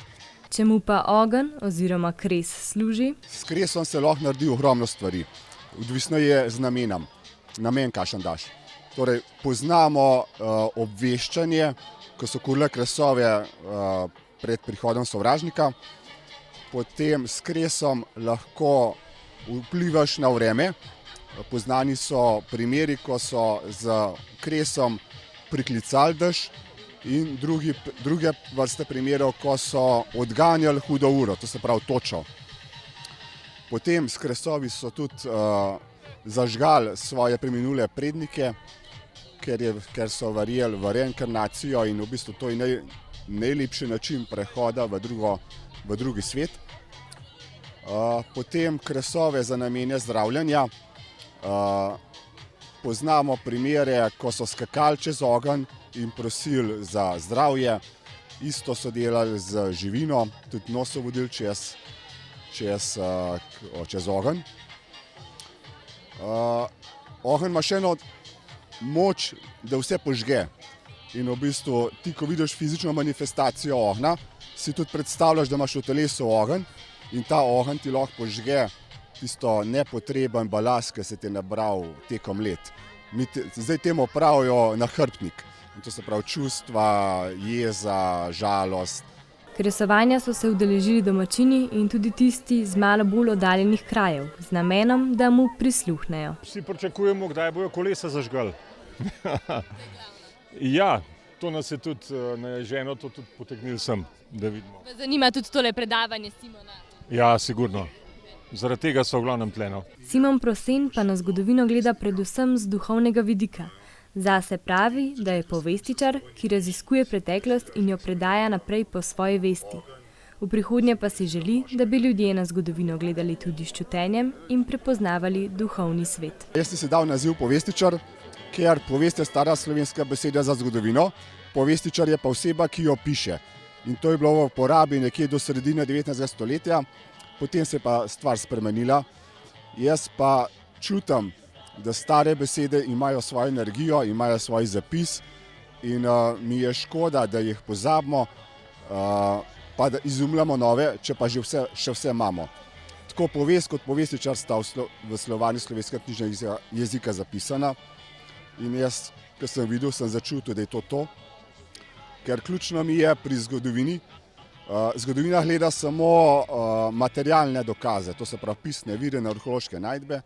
Speaker 17: Čemu pa ogenj oziroma kres služi?
Speaker 20: S kresom se lahko naredi ogromno stvari. Odvisno je z namenom, namen kakšen daš. Torej, poznamo obveščanje, ko so kurile kresove pred prihodom sovražnika. Potem s kresom lahko vplivaš na vreme. Poznani so primeri, ko so z kresom priklicali dež in druge vrste primerov, ko so odganjali hudo uro, to se pravi točo. Potem s kresovi so tudi zažgali svoje preminule prednike, ker so verjeli v reinkarnacijo in v bistvu to je najlepši način prehoda v drugi svet. Potem kresove za namene zdravljenja. Poznamo primere, ko so skakali čez ogenj in prosili za zdravje. Isto so delali z živino, tudi nos so vodili čez ogenj. Ogenj ima še eno moč, da vse požge. In v bistvu ti, ko vidiš fizično manifestacijo ognja, si tudi predstavljaš, da imaš v telesu ogenj in ta ogenj ti lahko požge tisto nepotreben balast, ki se ti je nabral tekom let. Zdaj temu pravijo nahrbtnik. In to se pravi čustva, jeza, žalost.
Speaker 17: Kresovanja so se udeležili domačini in tudi tisti z malo bolj oddaljenih krajev, z namenom, da mu prisluhnejo.
Speaker 21: Vsi pričakujemo, kdaj bojo kolesa zažgali. Ja, to nas je tudi na ženo to tudi potegnili sem, da vidimo.
Speaker 22: Vas zanima tudi tole predavanje Simona?
Speaker 21: Ja, sigurno. Zaradi tega so v glavnem tleno.
Speaker 17: Simon Prosen pa na zgodovino gleda predvsem z duhovnega vidika. Zase pravi, da je povestičar, ki raziskuje preteklost in jo predaja naprej po svoji vesti. V prihodnje pa si želi, da bi ljudje na zgodovino gledali tudi s čutenjem in prepoznavali duhovni svet.
Speaker 20: Jaz sem si dal naziv povestičar, ker povest je stara slovenska beseda za zgodovino, povestičar je pa oseba, ki jo piše. In to je bilo v porabi nekje do sredine 19. stoletja, potem se je pa stvar spremenila. Jaz pa čutim, da stare besede imajo svojo energijo, imajo svoj zapis in mi je škoda, da jih pozabimo, pa da izumljamo nove, če pa še vse imamo. Tako povest kot povestičar sta v Slovarju slovenskega knjižnega jezika zapisana in jaz, ko sem videl, sem začutil, da je to. Ker ključno mi je pri zgodovini, zgodovina gleda samo materialne dokaze, to se pravi pisne vire, arheološke najdbe,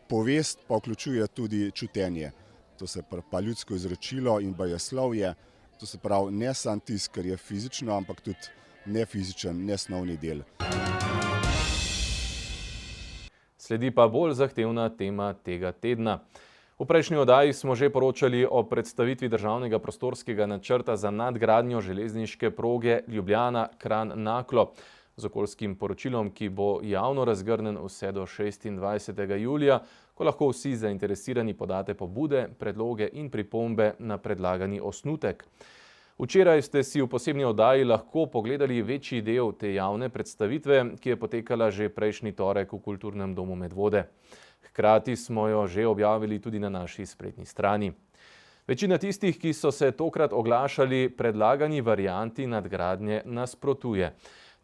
Speaker 20: povest pa vključuje tudi čutenje, to se pravi pa ljudsko izročilo in bajeslovje, to se pravi ne samo tisto, kar je fizično, ampak tudi nefizičen, nesnovni del.
Speaker 2: Sledi pa bolj zahtevna tema tega tedna. V prejšnji oddaji smo že poročali o predstavitvi državnega prostorskega načrta za nadgradnjo železniške proge Ljubljana-Kranj-Naklo z okoljskim poročilom, ki bo javno razgrnen vse do 26. julija, ko lahko vsi zainteresirani podate pobude, predloge in pripombe na predlagani osnutek. Včeraj ste si v posebni oddaji lahko pogledali večji del te javne predstavitve, ki je potekala že prejšnji torek v Kulturnem domu Medvode. Hkrati smo jo že objavili tudi na naši spletni strani. Večina tistih, ki so se tokrat oglašali, predlagani varianti nadgradnje nasprotuje.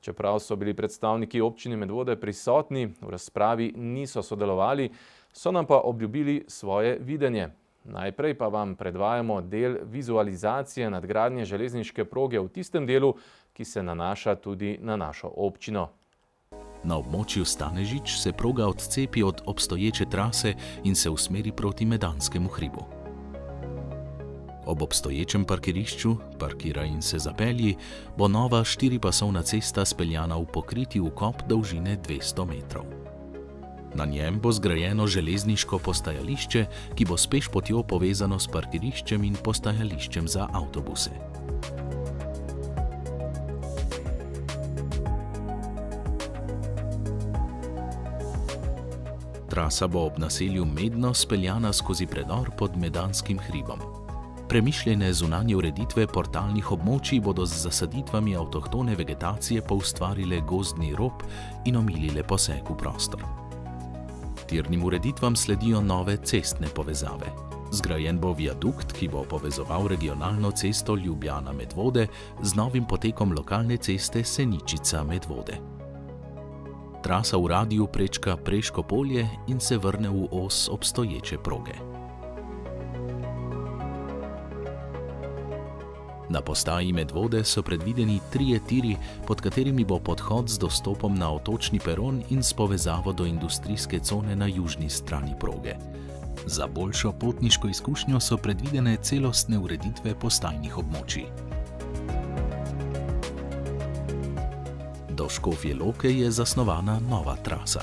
Speaker 2: Čeprav so bili predstavniki občine Medvode prisotni, v razpravi niso sodelovali, so nam pa obljubili svoje videnje. Najprej pa vam predvajamo del vizualizacije nadgradnje železniške proge v tistem delu, ki se nanaša tudi na našo občino.
Speaker 23: Na območju Stanežič se proga odcepi od obstoječe trase in se usmeri proti Medanskemu hribu. Ob obstoječem parkirišču, parkiraj in se zapelji, bo nova 4-pasovna cesta speljana v pokriti ukop dolžine 200 metrov. Na njem bo zgrajeno železniško postajališče, ki bo s pešpotjo povezano s parkiriščem in postajališčem za avtobuse. Trasa bo ob naselju Medno speljana skozi predor pod Medanskim hribom. Premišljene zunanje ureditve portalnih območij bodo z zasaditvami avtohtone vegetacije poustvarile gozdni rob in omilile poseg v prostor. Tirnim ureditvam sledijo nove cestne povezave. Zgrajen bo viadukt, ki bo povezoval regionalno cesto Ljubljana-Medvode z novim potekom lokalne ceste Seničica-Medvode. Trasa v radiju prečka Preško polje in se vrne v os obstoječe proge. Na postaji Medvode so predvideni 3 tiri, pod katerimi bo podhod z dostopom na otočni peron in s povezavo do industrijske cone na južni strani proge. Za boljšo potniško izkušnjo so predvidene celostne ureditve postajnih območij. Do Škofje Loke je zasnovana nova trasa.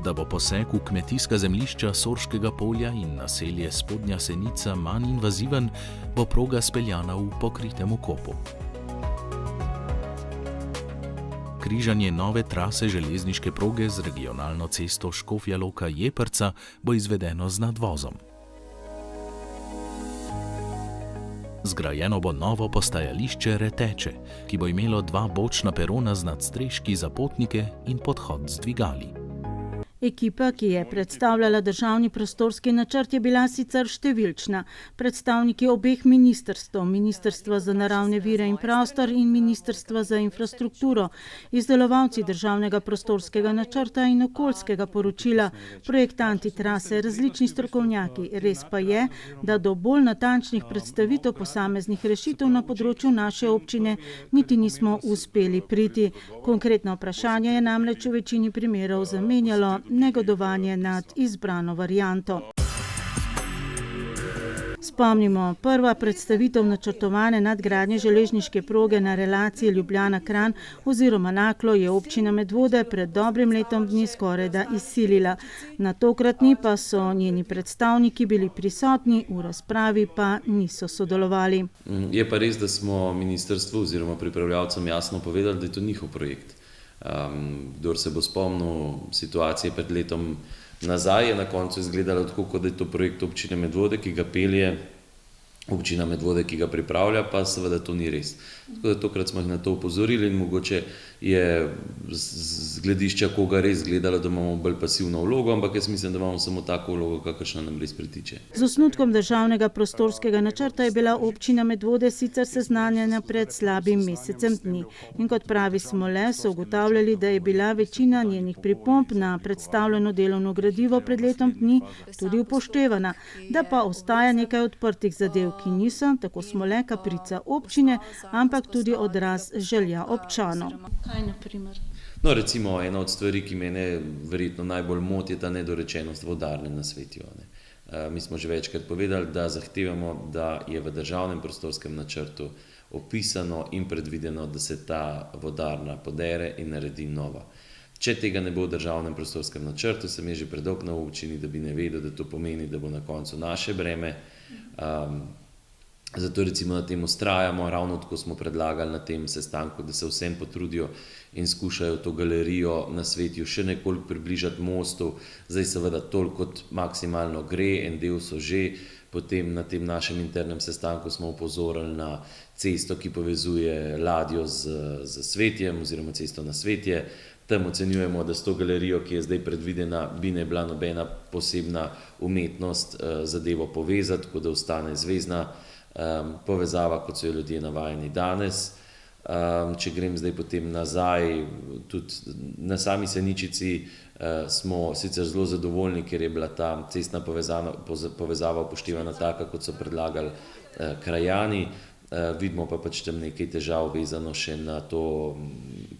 Speaker 23: Da bo poseg v kmetijska zemljišča Sorškega polja in naselje Spodnja Senica manj invaziven, bo proga speljana v pokritem kopu. Križanje nove trase železniške proge z regionalno cesto Škofja Loka-Jeprca bo izvedeno z nadvozom. Zgrajeno bo novo postajališče Reteče, ki bo imelo 2 bočna perona z nadstreški za potnike in podhod z dvigali.
Speaker 1: Ekipa, ki je predstavljala državni prostorski načrt, je bila sicer številčna. Predstavniki obeh ministrstv, Ministrstva za naravne vire in prostor in Ministrstva za infrastrukturo, izdelovalci državnega prostorskega načrta in okoljskega poročila, projektanti trase, različni strokovnjaki. Res pa je, da do bolj natančnih predstavitev posameznih rešitev na področju naše občine niti nismo uspeli priti. Konkretno vprašanje je namreč v večini primerov zamenjalo negodovanje nad izbrano varianto. Spomnimo, prva predstavitev načrtovane nadgradnje železniške proge na relaciji Ljubljana-Kranj oziroma Naklo je občina Medvode pred dobrim letom dni skorajda izsilila. Na tokratni pa so njeni predstavniki bili prisotni, v razpravi pa niso sodelovali.
Speaker 3: Je pa res, da smo ministrstvu oziroma pripravljavcem jasno povedali, da je to njihov projekt. Kdor se bo spomnil situacije pred letom nazaj, je na koncu izgledalo tako, kot da je to projekt občine Medvode, ki ga pelje občina Medvode, ki ga pripravlja, pa seveda to ni res. Tako da tokrat smo jih na to upozorili in mogoče je z gledišča koga res gledalo, da imamo bolj pasivno vlogo, ampak jaz mislim, da imamo samo tako vlogo, kakršna nam res pritiče.
Speaker 1: Z osnutkom državnega prostorskega načrta je bila občina Medvode sicer seznanjena pred slabim mesecem dni. In kot pravi Smole, so ugotavljali, da je bila večina njenih pripomb na predstavljeno delovno gradivo pred letom dni tudi upoštevana, da pa ostaja nekaj odprtih zadev, ki niso, tako Smole, kaprica občine, ampak tudi odraz želja občanov.
Speaker 19: Kaj na primer?
Speaker 3: No, recimo, ena od stvari, ki mene verjetno najbolj moti, je ta nedorečenost vodarne na Svetju. Mi smo že večkrat povedali, da zahtevamo, da je v državnem prostorskem načrtu opisano in predvideno, da se ta vodarna podere in naredi nova. Če tega ne bo v državnem prostorskem načrtu, sem je že predolgo na občini, da bi ne vedel, da to pomeni, da bo na koncu naše breme. Zato recimo na tem vztrajamo, ravno tako smo predlagali na tem sestanku, da se vsem potrudijo in skušajo to galerijo na Svetju še nekoliko približati mostu. Zdaj seveda toliko kot maksimalno gre, en del so že. Potem na tem našem internem sestanku smo upozorili na cesto, ki povezuje Ladjo z Svetjem oziroma cesto na Svetje. Tam ocenjujemo, da s to galerijo, ki je zdaj predvidena, bi ne bila nobena posebna umetnost zadevo povezati, tako da ostane zvezna povezava, kot so jo ljudje navajeni danes. Če grem zdaj potem nazaj, tudi na sami Seničici smo sicer zelo zadovoljni, ker je bila ta cestna povezava upoštevana taka, kot so predlagali krajani. Vidimo pa pač tam nekaj težav vezano še na to,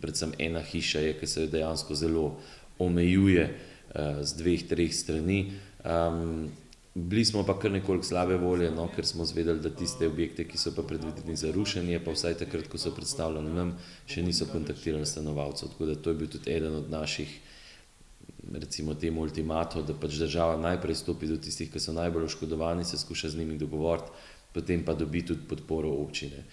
Speaker 3: predvsem ena hiša je, ki se jo dejansko zelo omejuje z 2-3 strani. Bili smo pa kar nekoliko slabe volje, ker smo zvedeli, da tiste objekte, ki so pa predvideni za rušenje, pa vsaj takrat, ko so predstavljali nam, še niso kontaktirali stanovalcev. Tako da to je bil tudi eden od naših, recimo temu ultimatov, da pač država najprej stopi do tistih, ki so najbolj oškodovani, se skuša z njimi dogovoriti, potem pa dobi tudi podporo občine.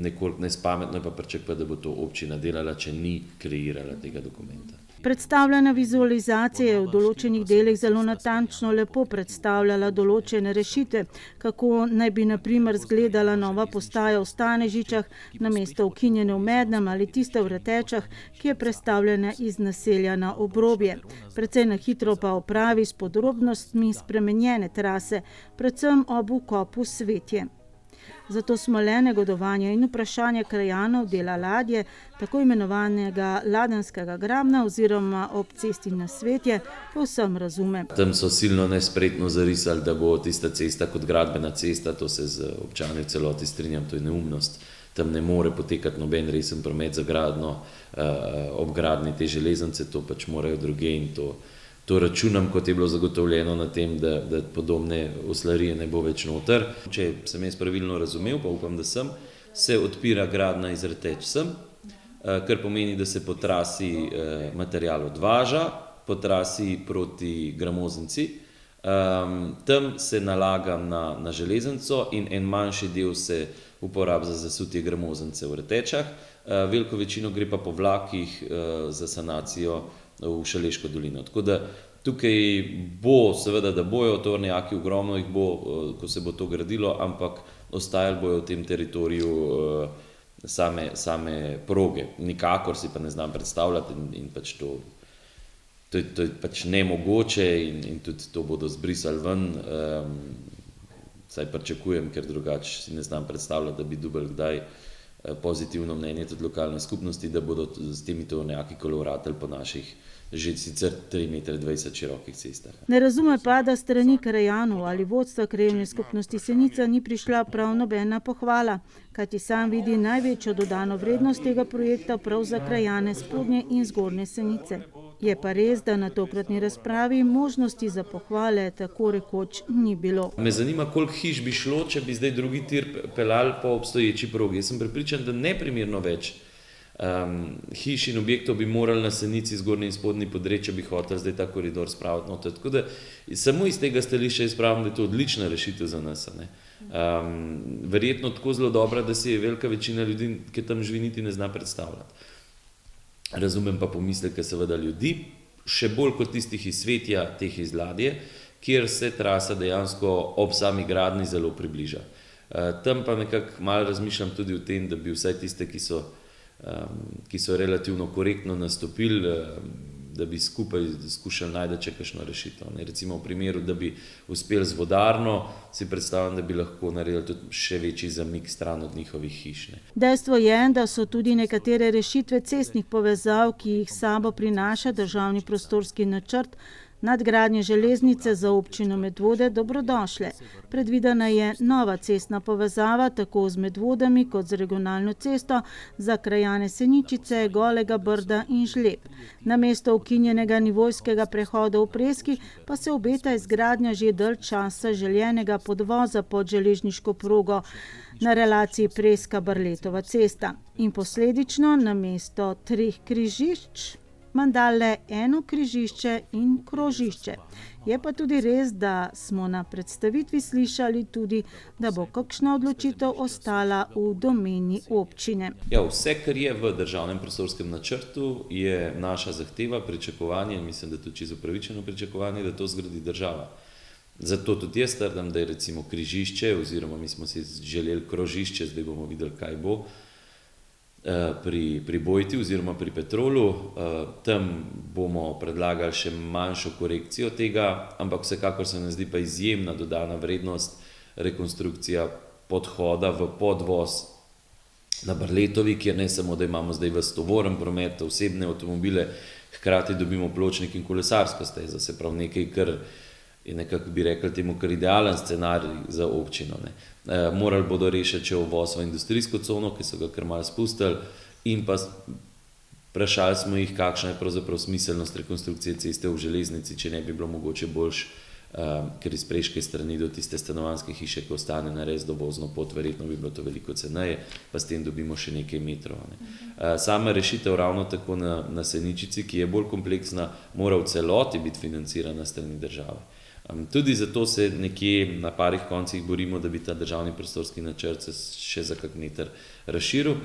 Speaker 3: Nekoliko nespametno je pa pričakovati, da bo to občina delala, če ni kreirala tega dokumenta.
Speaker 1: Predstavljena vizualizacija je v določenih delih zelo natančno lepo predstavljala določene rešitve, kako naj bi na primer izgledala nova postaja v Stanežičah namesto ukinjene v Mednem ali tiste v Retečah, ki je prestavljena iz naselja na obrobje. Precej na hitro pa opravi s podrobnostmi spremenjene trase, predvsem ob vkopu Svetje. Zato smo le negodovanje in vprašanje krajanov dela Ladje, tako imenovanega Ladenskega grabna oziroma ob cesti na Svetje, povsem razume.
Speaker 3: Tam so silno nespretno zarisali, da bo tista cesta kot gradbena cesta, to se z občani v celoti strinjam, to je neumnost. Tam ne more potekati noben resen promet za gradno, ob gradnji te železnice, to pač morajo druge in to računam, kot je bilo zagotovljeno na tem, da podobne oslarije ne bo več noter. Če sem jaz pravilno razumel, pa upam, da sem, se odpira gradnja iz Reteč sem, kar pomeni, da se po trasi material odvaža, po trasi proti Gramoznici. Tam se nalaga na železnico in en manjši del se uporablja za zasutje Gramoznice v Retečah. Veliko večino gre pa po vlakih za sanacijo v Šaleško dolino. Tako da tukaj bo, seveda, da bojo tovornjaki, ogromno jih bo, ko se bo to gradilo, ampak ostajali bojo v tem teritoriju same proge. Nikakor si pa ne znam predstavljati in pač to je pač nemogoče in tudi to bodo zbrisali ven. Saj pričakujem, ker drugače si ne znam predstavljati, da bi dobili kdaj pozitivno mnenje tudi lokalne skupnosti, da bodo s temi tovornjaki kolovratili po naših že sicer 3,20 m širokih cestah.
Speaker 1: Ne razume pa, da strani krajanov ali vodstva krajevne skupnosti Senica ni prišla prav nobena pohvala, kajti sam vidi največjo dodano vrednost tega projekta prav za krajane Spodnje in Zgornje Senice. Je pa res, da na tokratni razpravi možnosti za pohvale tako rekoč ni bilo.
Speaker 3: Me zanima, koliko hiš bi šlo, če bi zdaj drugi tir peljali po obstoječi progi. Jaz sem prepričan, da neprimerno več hiš in objektov bi morali na Senici Zgornji in Spodnji podreti, če bi hoteli zdaj ta koridor spraviti noter. Tako da samo iz tega stališča jaz pravim, da je to odlična rešitev za nas. Verjetno tako zelo dobra, da si je velika večina ljudi, ki tam živi, niti ne zna predstavljati. Razumem pa pomisleke seveda ljudi, še bolj kot tistih iz Svetja, teh iz Ladje, kjer se trasa dejansko ob sami gradnji zelo približa. Tam pa nekako malo razmišljam tudi o tem, da bi vsaj tiste, ki so relativno korektno nastopili, da bi skupaj skušali najti še kakšno rešitev. Recimo v primeru, da bi uspeli z vodarno, si predstavljam, da bi lahko naredili tudi še večji zamik stran od njihovih hiš.
Speaker 1: Dejstvo je, da so tudi nekatere rešitve cestnih povezav, ki jih sabo prinaša državni prostorski načrt, nadgradnje železnice za občino Medvode dobrodošle. Predvidena je nova cestna povezava tako z Medvodami kot z regionalno cesto za krajane Seničice, Golega Brda in Žleb. Namesto ukinjenega nivojskega prehoda v Preski pa se obeta izgradnja že dalj časa željenega podvoza pod železniško progo na relaciji Preska-Barletova cesta. In posledično namesto 3 križišč menda le 1 križišče in krožišče. Je pa tudi res, da smo na predstavitvi slišali tudi, da bo kakšna odločitev ostala v domeni občine.
Speaker 3: Ja, vse, kar je v državnem prostorskem načrtu, je naša zahteva, pričakovanje, mislim, da tudi čisto upravičeno pričakovanje, da to zgradi država. Zato tudi jaz trdim, da je recimo križišče, oziroma mi smo si želeli krožišče, zdaj bomo videli, kaj bo, pri Bojti oziroma pri Petrolu. Tam bomo predlagali še manjšo korekcijo tega, ampak vsekakor se nam zdi pa izjemna dodana vrednost rekonstrukcija podhoda v podvoz na Barletovi, kjer ne samo, da imamo zdaj ves tovoren promet, osebne avtomobile, hkrati dobimo pločnik in kolesarsko stezo, se pravi nekaj, kar je nekako, bi rekli temu, kar idealen scenarij za občino. Morali bodo rešiti še uvoz v industrijsko cono, ki so ga kar malo spustili, in pa vprašali smo jih, kakšna je pravzaprav smiselnost rekonstrukcije ceste v železnici, če ne bi bilo mogoče boljš, ker iz preške strani do tiste stanovanjske hiše, ko ostane nares dovozno pot, verjetno bi bilo to veliko ceneje, pa s tem dobimo še nekaj metrov. Sama rešitev ravno tako na Seničici, ki je bolj kompleksna, mora v celoti biti financirana strani države. Tudi zato se nekje na parih koncih borimo, da bi ta državni prostorski načrt se še za kak meter razširil,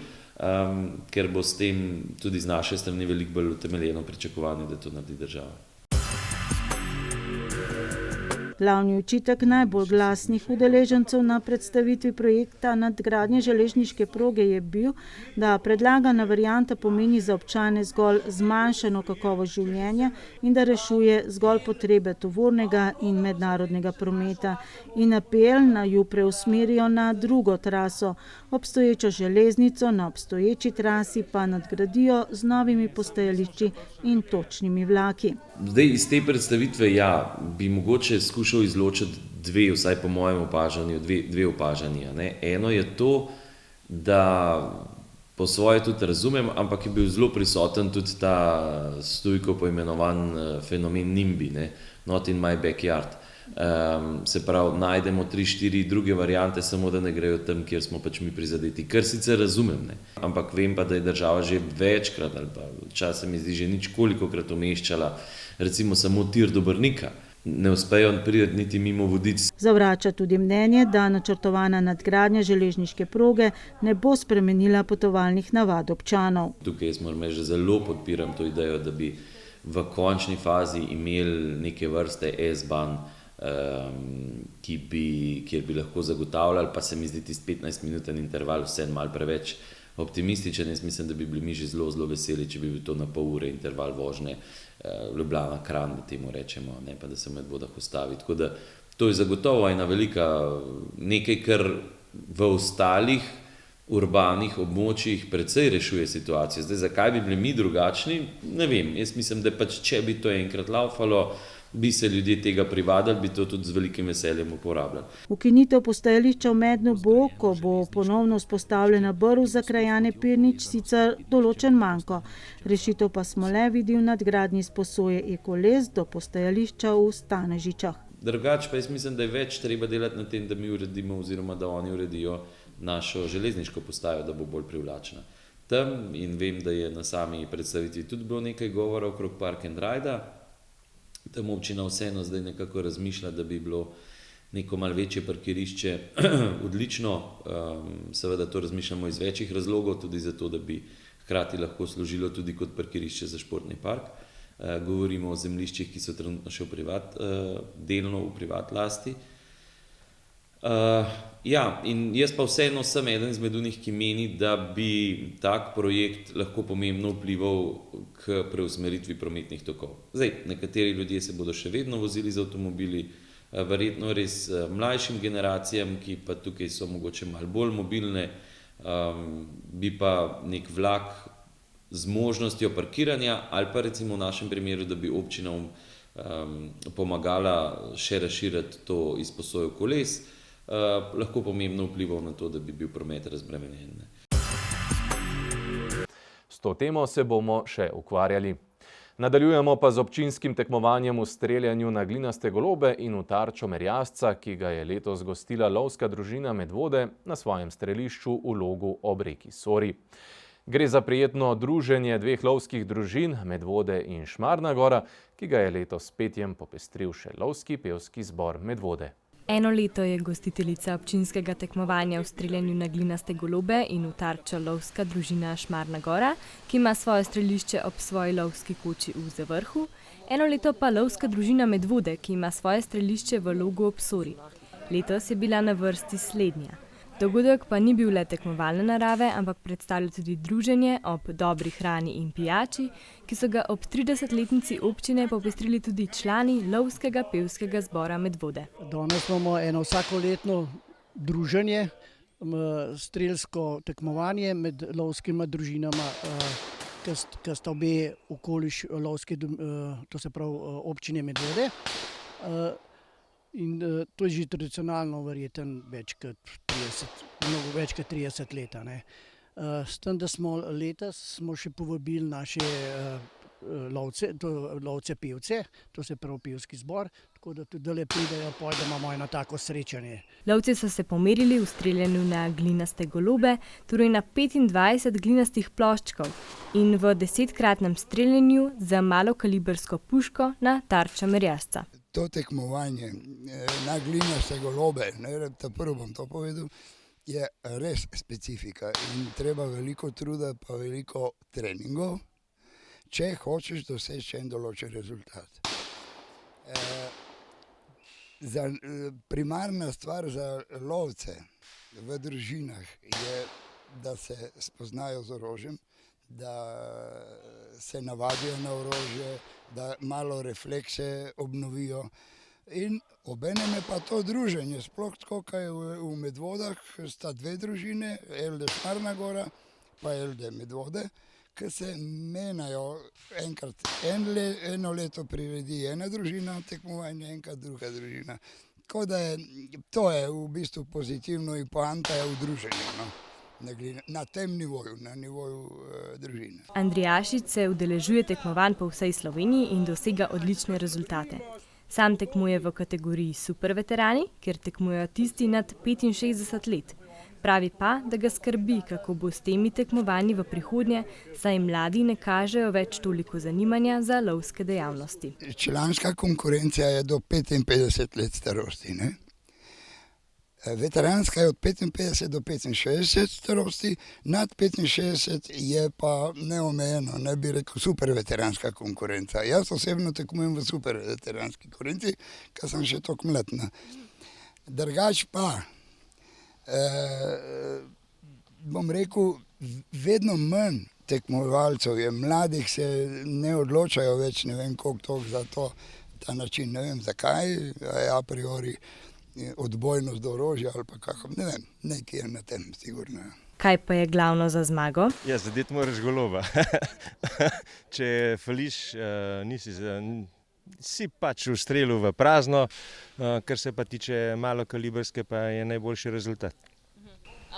Speaker 3: ker bo s tem tudi z naše strani veliko bolj utemeljeno pričakovanje, da to naredi država.
Speaker 1: Glavni očitek najbolj glasnih udeležencev na predstavitvi projekta nadgradnje železniške proge je bil, da predlagana varianta pomeni za občane zgolj zmanjšano kakovost življenja in da rešuje zgolj potrebe tovornega in mednarodnega prometa in apel naj ju preusmerijo na drugo traso, obstoječo železnico na obstoječi trasi pa nadgradijo z novimi postajališči in točnimi vlaki.
Speaker 3: Zdaj iz te predstavitve bi mogoče skušal izločiti vsaj po mojem opažanju, dve opažanji. Eno je to, da po svoje tudi razumem, ampak je bil zelo prisoten tudi ta s tujko poimenovan fenomen NIMBY, not in my backyard. Se pravi, najdemo 3-4 druge variante, samo da ne grejo tam, kjer smo pač mi prizadeti. Kar sicer razumem, ne. Ampak vem pa, da je država že večkrat ali pa včasih mi zdi že ničkolikokrat umeščala recimo samo tir do Brnika. Ne uspejo priti niti mimo Vodic.
Speaker 1: Zavrača tudi mnenje, da načrtovana nadgradnja železniške proge ne bo spremenila potovalnih navad občanov.
Speaker 3: Tukaj jaz moram reči, že zelo podpiram to idejo, da bi v končni fazi imeli neke vrste S-ban, kjer bi lahko zagotavljali, pa se mi zdi tisti 15-minuten interval vse malo preveč optimističen. Jaz mislim, da bi bili mi že zelo veseli, če bi bil to na pol ure interval vožnje Ljubljana-Kranj, da temu rečemo, ne pa da se v Medvodah ustavi. Tako da to je zagotovo ena velika nekaj, kar v ostalih urbanih območjih precej rešuje situacijo. Zdaj, zakaj bi bili mi drugačni, ne vem. Jaz mislim, da pač, če bi to enkrat laufalo, bi se ljudje tega privadili, bi to tudi z velikim veseljem uporabljali.
Speaker 1: Ukinitev postajališča v Mednu bo, ko bo ponovno vzpostavljena brv za krajane Pirnič, sicer določen manko. Rešitev pa smo le videli v nadgradnji izposoje Ekoles do postajališča v Stanežičah.
Speaker 3: Drugače pa jaz mislim, da je več treba delati na tem, da mi uredimo oziroma da oni uredijo našo železniško postajo, da bo bolj privlačna. Tam, in vem, da je na sami predstavitvi tudi bilo nekaj govora okrog Park and Rida, tam občina vseeno zdaj nekako razmišlja, da bi bilo neko malo večje parkirišče odlično. Seveda to razmišljamo iz večjih razlogov, tudi zato, da bi hkrati lahko služilo tudi kot parkirišče za športni park. Govorimo o zemljiščih, ki so trenutno še delno v privat lasti. In jaz pa vseeno sem eden izmed unih, ki meni, da bi tak projekt lahko pomembno vplival k preusmeritvi prometnih tokov. Zdaj, nekateri ljudje se bodo še vedno vozili z avtomobili, verjetno res mlajšim generacijam, ki pa tukaj so mogoče malo bolj mobilne, bi pa nek vlak z možnostjo parkiranja ali pa recimo v našem primeru, da bi občinam pomagala še razširiti to izposojo koles, lahko pomembno vplival na to, da bi bil promet razbremenjen.
Speaker 2: S to temo se bomo še ukvarjali. Nadaljujemo pa z občinskim tekmovanjem v streljanju na glinaste golobe in v tarčo merjasca, ki ga je letos gostila lovska družina Medvode na svojem strelišču v Logu ob reki Sori. Gre za prijetno druženje dveh lovskih družin, Medvode in Šmarna gora, ki ga je letos s petjem popestril še lovski pevski zbor Medvode.
Speaker 17: Eno leto je gostiteljica občinskega tekmovanja v streljanju na glinaste golobe in v tarčo lovska družina Šmarna gora, ki ima svoje strelišče ob svoji lovski koči v Zavrhu, eno leto pa lovska družina Medvode, ki ima svoje strelišče v Logu ob Sori. Letos je bila na vrsti slednja. Dogodek pa ni bil le tekmovalne narave, ampak predstavlja tudi druženje ob dobri hrani in pijači, ki so ga ob 30-letnici občine popestrili tudi člani lovskega pevskega zbora Medvode.
Speaker 4: Danes imamo eno vsakoletno druženje, strelsko tekmovanje med lovskima družinama, ki sta obe okoliš lovske, to se pravi občine Medvode. In to je že tradicionalno verjeten več kot 30 let. S tem, da smo letos še povabili naše lovce pevce, to se pravi pevski zbor, tako da tudi dale pridejo, da imamo eno tako srečanje.
Speaker 17: Lovci so se pomerili v streljanju na glinaste golobe, torej na 25 glinastih ploščkov in v 10-kratnem streljanju za malokalibrsko puško na tarčo merjasca.
Speaker 5: To tekmovanje na glinaste golobe, prvo bom to povedal, je res specifika in treba veliko truda pa veliko treningov, če hočeš doseči en določen rezultat. Primarna stvar za lovce v družinah je, da se spoznajo z orožjem, da se navadijo na orožje, da malo reflekse obnovijo in obenem je pa to druženje, sploh tako, kaj v Medvodah sta dve družine, LD Šmarna gora pa LD Medvode, ki se menjajo enkrat, eno leto priredi ena družina tekmovanja, enkrat druga družina. Tako da to je v bistvu pozitivno in poanta je v druženju, na tem nivoju, na nivoju družine.
Speaker 17: Andrijašič se udeležuje tekmovanj po vsej Sloveniji in dosega odlične rezultate. Sam tekmuje v kategoriji superveterani, kjer tekmujejo tisti nad 65 let. Pravi pa, da ga skrbi, kako bo s temi tekmovanji v prihodnje, saj mladi ne kažejo več toliko zanimanja za lovske dejavnosti.
Speaker 5: Članska konkurencija je do 55 let starosti, ne? Veteranska je od 55 do 65 starosti, nad 65 je pa neomejeno, ne bi rekel superveteranska konkurenca. Jaz osebno tekmujem v superveteranski konkurenci, ker sem še toliko mlad. Drugač pa, bom rekel, vedno manj tekmovalcev je, mladih se ne odločajo več, ne vem koliko za ta način, ne vem zakaj, a priori odbojnost do orožja ali pa kako, ne vem, nekaj je na tem, sigurno.
Speaker 17: Kaj pa je glavno za zmago?
Speaker 6: Ja, zadeti moraš goloba. Če fališ, si pač v strelu v prazno, kar se pa tiče malokaliberske, pa je najboljši rezultat.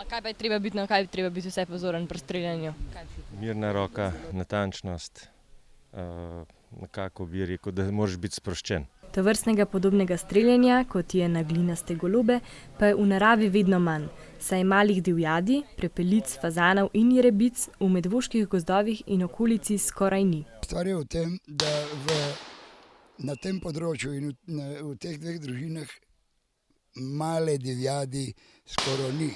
Speaker 22: A kaj pa je treba biti, na kaj je treba biti vse pozoren pri streljanju?
Speaker 6: Mirna roka, natančnost, nekako bi rekel, da moraš biti sproščen.
Speaker 17: Tovrstnega podobnega streljanja, kot je na glinaste golobe, pa je v naravi vedno manj, saj malih divjadi, prepelic, fazanov in jerebic v medvoških gozdovih in okolici skoraj ni.
Speaker 5: Stvar je v tem, da na tem področju in v teh dveh družinah male divjadi skoraj ni.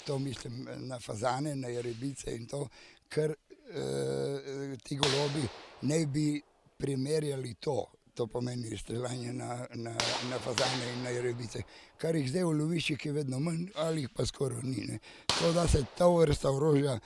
Speaker 5: To mislim na fazane, na jerebice in to, ker ti golobi ne bi primerjali to. To pomeni streljanje na fazane in na jerebice, kar jih zdaj v loviščih je vedno manj, ali jih pa skoraj ni. To, da se ta vrsta orožja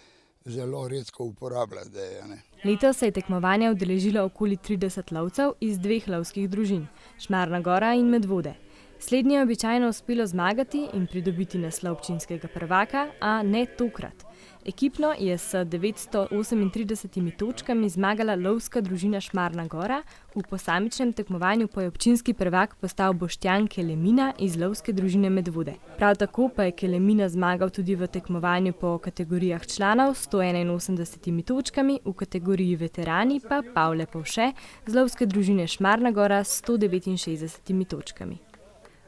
Speaker 5: zelo redko uporablja zdaj.
Speaker 17: Letos se je tekmovanja udeležilo okoli 30 lovcev iz dveh lovskih družin, Šmarna gora in Medvode. Slednje je običajno uspelo zmagati in pridobiti naslov občinskega prvaka, a ne tokrat. Ekipno je s 938 točkami zmagala lovska družina Šmarna gora, v posamičnem tekmovanju pa je občinski prvak postal Boštjan Kelemina iz lovske družine Medvode. Prav tako pa je Kelemina zmagal tudi v tekmovanju po kategorijah članov s 181 točkami, v kategoriji veterani pa Pavle Povše z lovske družine Šmarna gora s 169 točkami.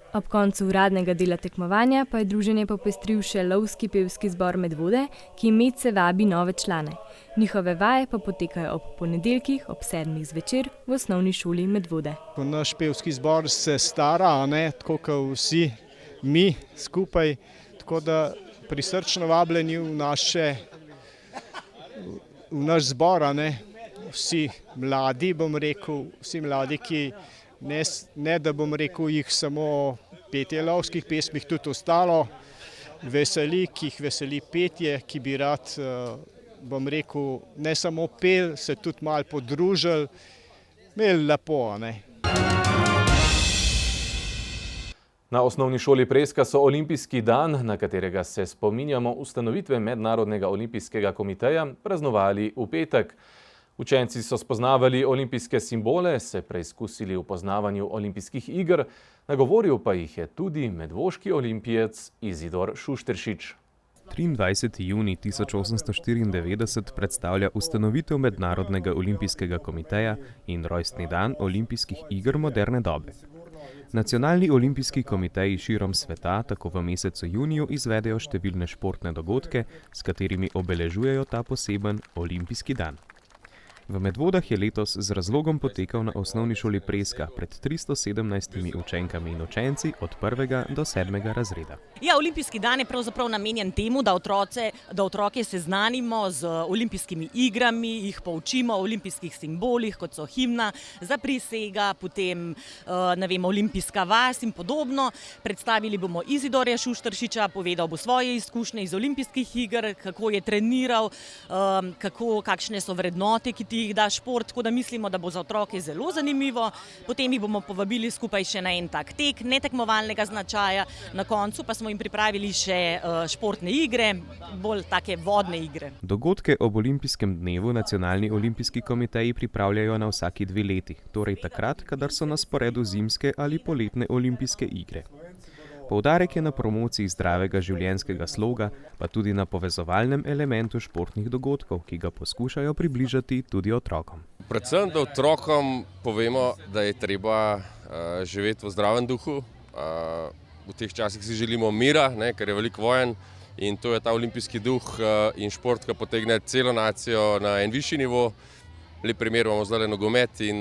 Speaker 17: Ob koncu uradnega dela tekmovanja pa je druženje popestril še lovski pevski zbor Medvode, ki medse vabi nove člane. Njihove vaje pa potekajo ob ponedeljkih ob 7. zvečer v osnovni šoli Medvode.
Speaker 16: Naš pevski zbor se stara, tako kot vsi mi skupaj, tako da prisrčno vabljeni v naš zbor, vsi mladi, bom rekel, vsi mladi, ki ne da bom rekel jih samo petje lovskih pesmih, tudi ostalo veseli, ki jih veseli petje, ki bi rad, bom rekel, ne samo pel, se tudi malo podružili, imeli lepo,
Speaker 2: Na osnovni šoli Preska so olimpijski dan, na katerega se spominjamo ustanovitve Mednarodnega olimpijskega komiteja, praznovali v petek. Učenci so spoznavali olimpijske simbole, se preizkusili v poznavanju olimpijskih iger, nagovoril pa jih je tudi medvoški olimpijec Izidor Šušteršič.
Speaker 7: 23. junij 1894 predstavlja ustanovitev Mednarodnega olimpijskega komiteja in rojstni dan olimpijskih iger moderne dobe. Nacionalni olimpijski komiteji širom sveta tako v mesecu juniju izvedejo številne športne dogodke, s katerimi obeležujejo ta poseben olimpijski dan. V Medvodah je letos z razlogom potekal na osnovni šoli Preska pred 317 učenkami in učenci od 1. do 7. razreda.
Speaker 8: Ja, olimpijski dan je pravzaprav namenjen temu, da otroke seznanimo z olimpijskimi igrami, jih poučimo o olimpijskih simbolih, kot so himna, zaprisega, potem olimpijska vas in podobno. Predstavili bomo Izidorja Šušteršiča, povedal bo svoje izkušnje iz olimpijskih iger, kako je treniral, kakšne so vrednote, ki jih da šport, tako da mislimo, da bo za otroke zelo zanimivo. Potem jih bomo povabili skupaj še na en tak tek, netekmovalnega značaja. Na koncu pa smo jim pripravili še športne igre, bolj take vodne igre.
Speaker 7: Dogodke ob olimpijskem dnevu Nacionalni olimpijski komiteji pripravljajo na vsaki 2 leti, torej takrat, kadar so na sporedu zimske ali poletne olimpijske igre. Poudarek je na promociji zdravega življenjskega sloga, pa tudi na povezovalnem elementu športnih dogodkov, ki ga poskušajo približati tudi otrokom.
Speaker 9: Predvsem, da otrokom povemo, da je treba živeti v zdravem duhu. V teh časih si želimo mira, ker je veliko vojen, in to je ta olimpijski duh in šport, ki potegne celo nacijo na en višji nivo. Lep primer imamo zdaj nogomet in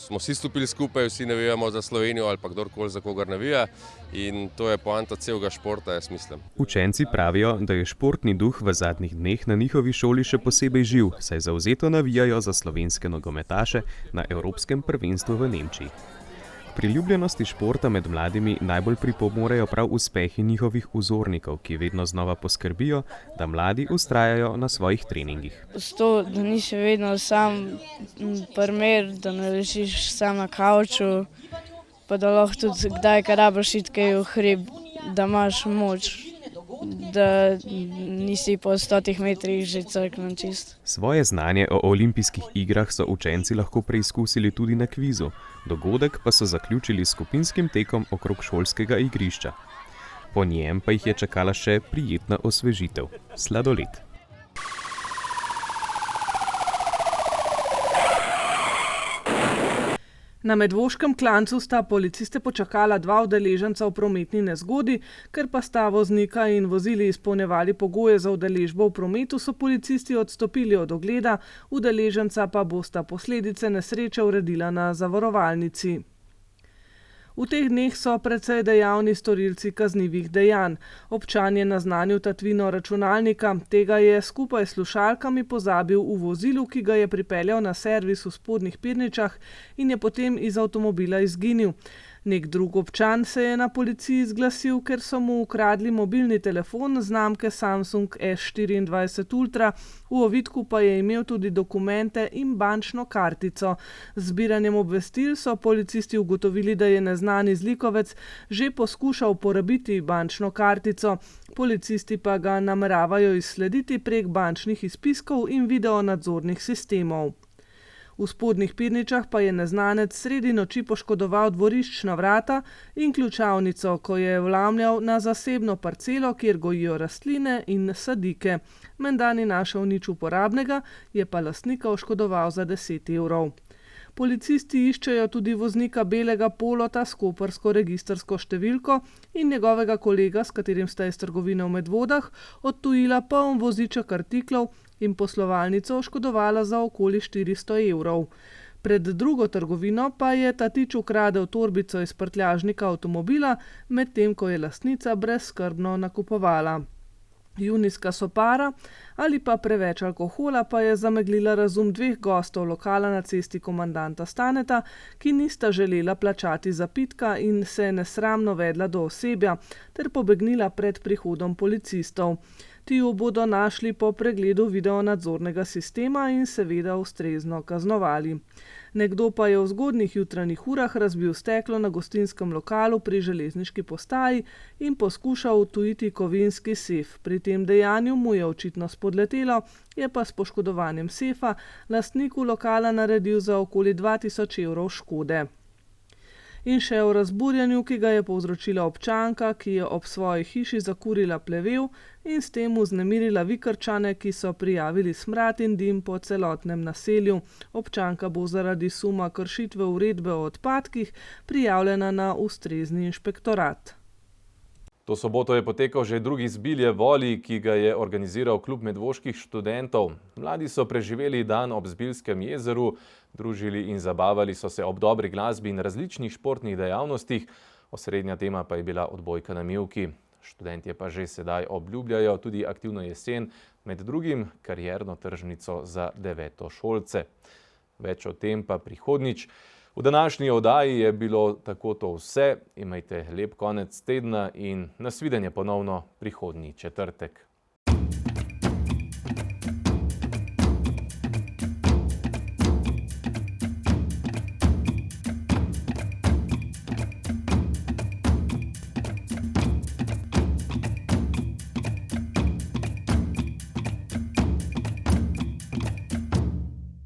Speaker 9: smo vsi stopili skupaj, vsi navijamo za Slovenijo ali pa kdorkoli za kogar navija, in to je poanta celega športa, jaz mislim.
Speaker 7: Učenci pravijo, da je športni duh v zadnjih dneh na njihovi šoli še posebej živ, saj zavzeto navijajo za slovenske nogometaše na Evropskem prvenstvu v Nemčiji. K priljubljenosti športa med mladimi najbolj pripomorejo prav uspehi njihovih vzornikov, ki vedno znova poskrbijo, da mladi vztrajajo na svojih treningih.
Speaker 10: To, da nisi vedno sam primer, da ne ležiš sam na kavču, pa da lahko tudi kdaj, ko rabiš iti kaj v hrib, da imaš moč, da nisi po 100 metrih že crknen čist.
Speaker 7: Svoje znanje o olimpijskih igrah so učenci lahko preizkusili tudi na kvizu. Dogodek pa so zaključili s skupinskim tekom okrog šolskega igrišča. Po njem pa jih je čakala še prijetna osvežitev – sladoled.
Speaker 13: Na Medvoškem klancu sta policiste počakala 2 udeleženca v prometni nezgodi, ker pa sta voznika in vozili izpolnjevali pogoje za udeležbo v prometu, so policisti odstopili od ogleda, udeleženca pa bosta posledice nesreče uredila na zavarovalnici. V teh dneh so precej dejavni storilci kaznivih dejanj. Občan je naznanil tatvino računalnika, tega je skupaj s slušalkami pozabil v vozilu, ki ga je pripeljal na servis v Spodnjih Pirničah in je potem iz avtomobila izginil. Nek drug občan se je na policiji zglasil, ker so mu ukradli mobilni telefon znamke Samsung S24 Ultra, v ovitku pa je imel tudi dokumente in bančno kartico. Z zbiranjem obvestil so policisti ugotovili, da je neznani zlikovec že poskušal uporabiti bančno kartico. Policisti pa ga nameravajo izslediti prek bančnih izpiskov in videonadzornih sistemov. V Spodnjih Pirničah pa je neznanec sredi noči poškodoval dvoriščna vrata in ključavnico, ko je vlamljal na zasebno parcelo, kjer gojijo rastline in sadike. Menda ni našel nič uporabnega, je pa lastnika oškodoval za 10 evrov. Policisti iščejo tudi voznika belega polota s koprsko registrsko številko in njegovega kolega, s katerim sta iz trgovine v Medvodah odtujila poln voziček artiklov in poslovalnico oškodovala za okoli 400 evrov. Pred drugo trgovino pa je tatič ukradel torbico iz prtljažnika avtomobila, medtem ko je lastnica brezskrbno nakupovala. Junijska sopara ali pa preveč alkohola pa je zameglila razum 2 gostov lokala na cesti Komandanta Staneta, ki nista želela plačati zapitka in se nesramno vedla do osebja ter pobegnila pred prihodom policistov. Ti jo bodo našli po pregledu videonadzornega sistema in seveda ustrezno kaznovali. Nekdo pa je v zgodnjih jutranjih urah razbil steklo na gostinskem lokalu pri železniški postaji in poskušal odtujiti kovinski sef. Pri tem dejanju mu je očitno spodletelo, je pa s poškodovanjem sefa lastniku lokala naredil za okoli 2000 evrov škode. In še o razburjanju, ki ga je povzročila občanka, ki je ob svoji hiši zakurila plevel in s tem vznemirila Vikrčane, ki so prijavili smrad in dim po celotnem naselju. Občanka bo zaradi suma kršitve uredbe o odpadkih prijavljena na ustrezni inšpektorat.
Speaker 2: To soboto je potekal že drugi Zbilje Voli, ki ga je organiziral klub medvoških študentov. Mladi so preživeli dan ob Zbiljskem jezeru, družili in zabavali so se ob dobri glasbi in različnih športnih dejavnostih. Osrednja tema pa je bila odbojka na mivki. Študentje pa že sedaj obljubljajo tudi aktivno jesen, med drugim karierno tržnico za devetošolce. Več o tem pa prihodnjič. V današnji oddaji je bilo tako to vse. Imejte lep konec tedna in nasvidenje ponovno prihodnji četrtek.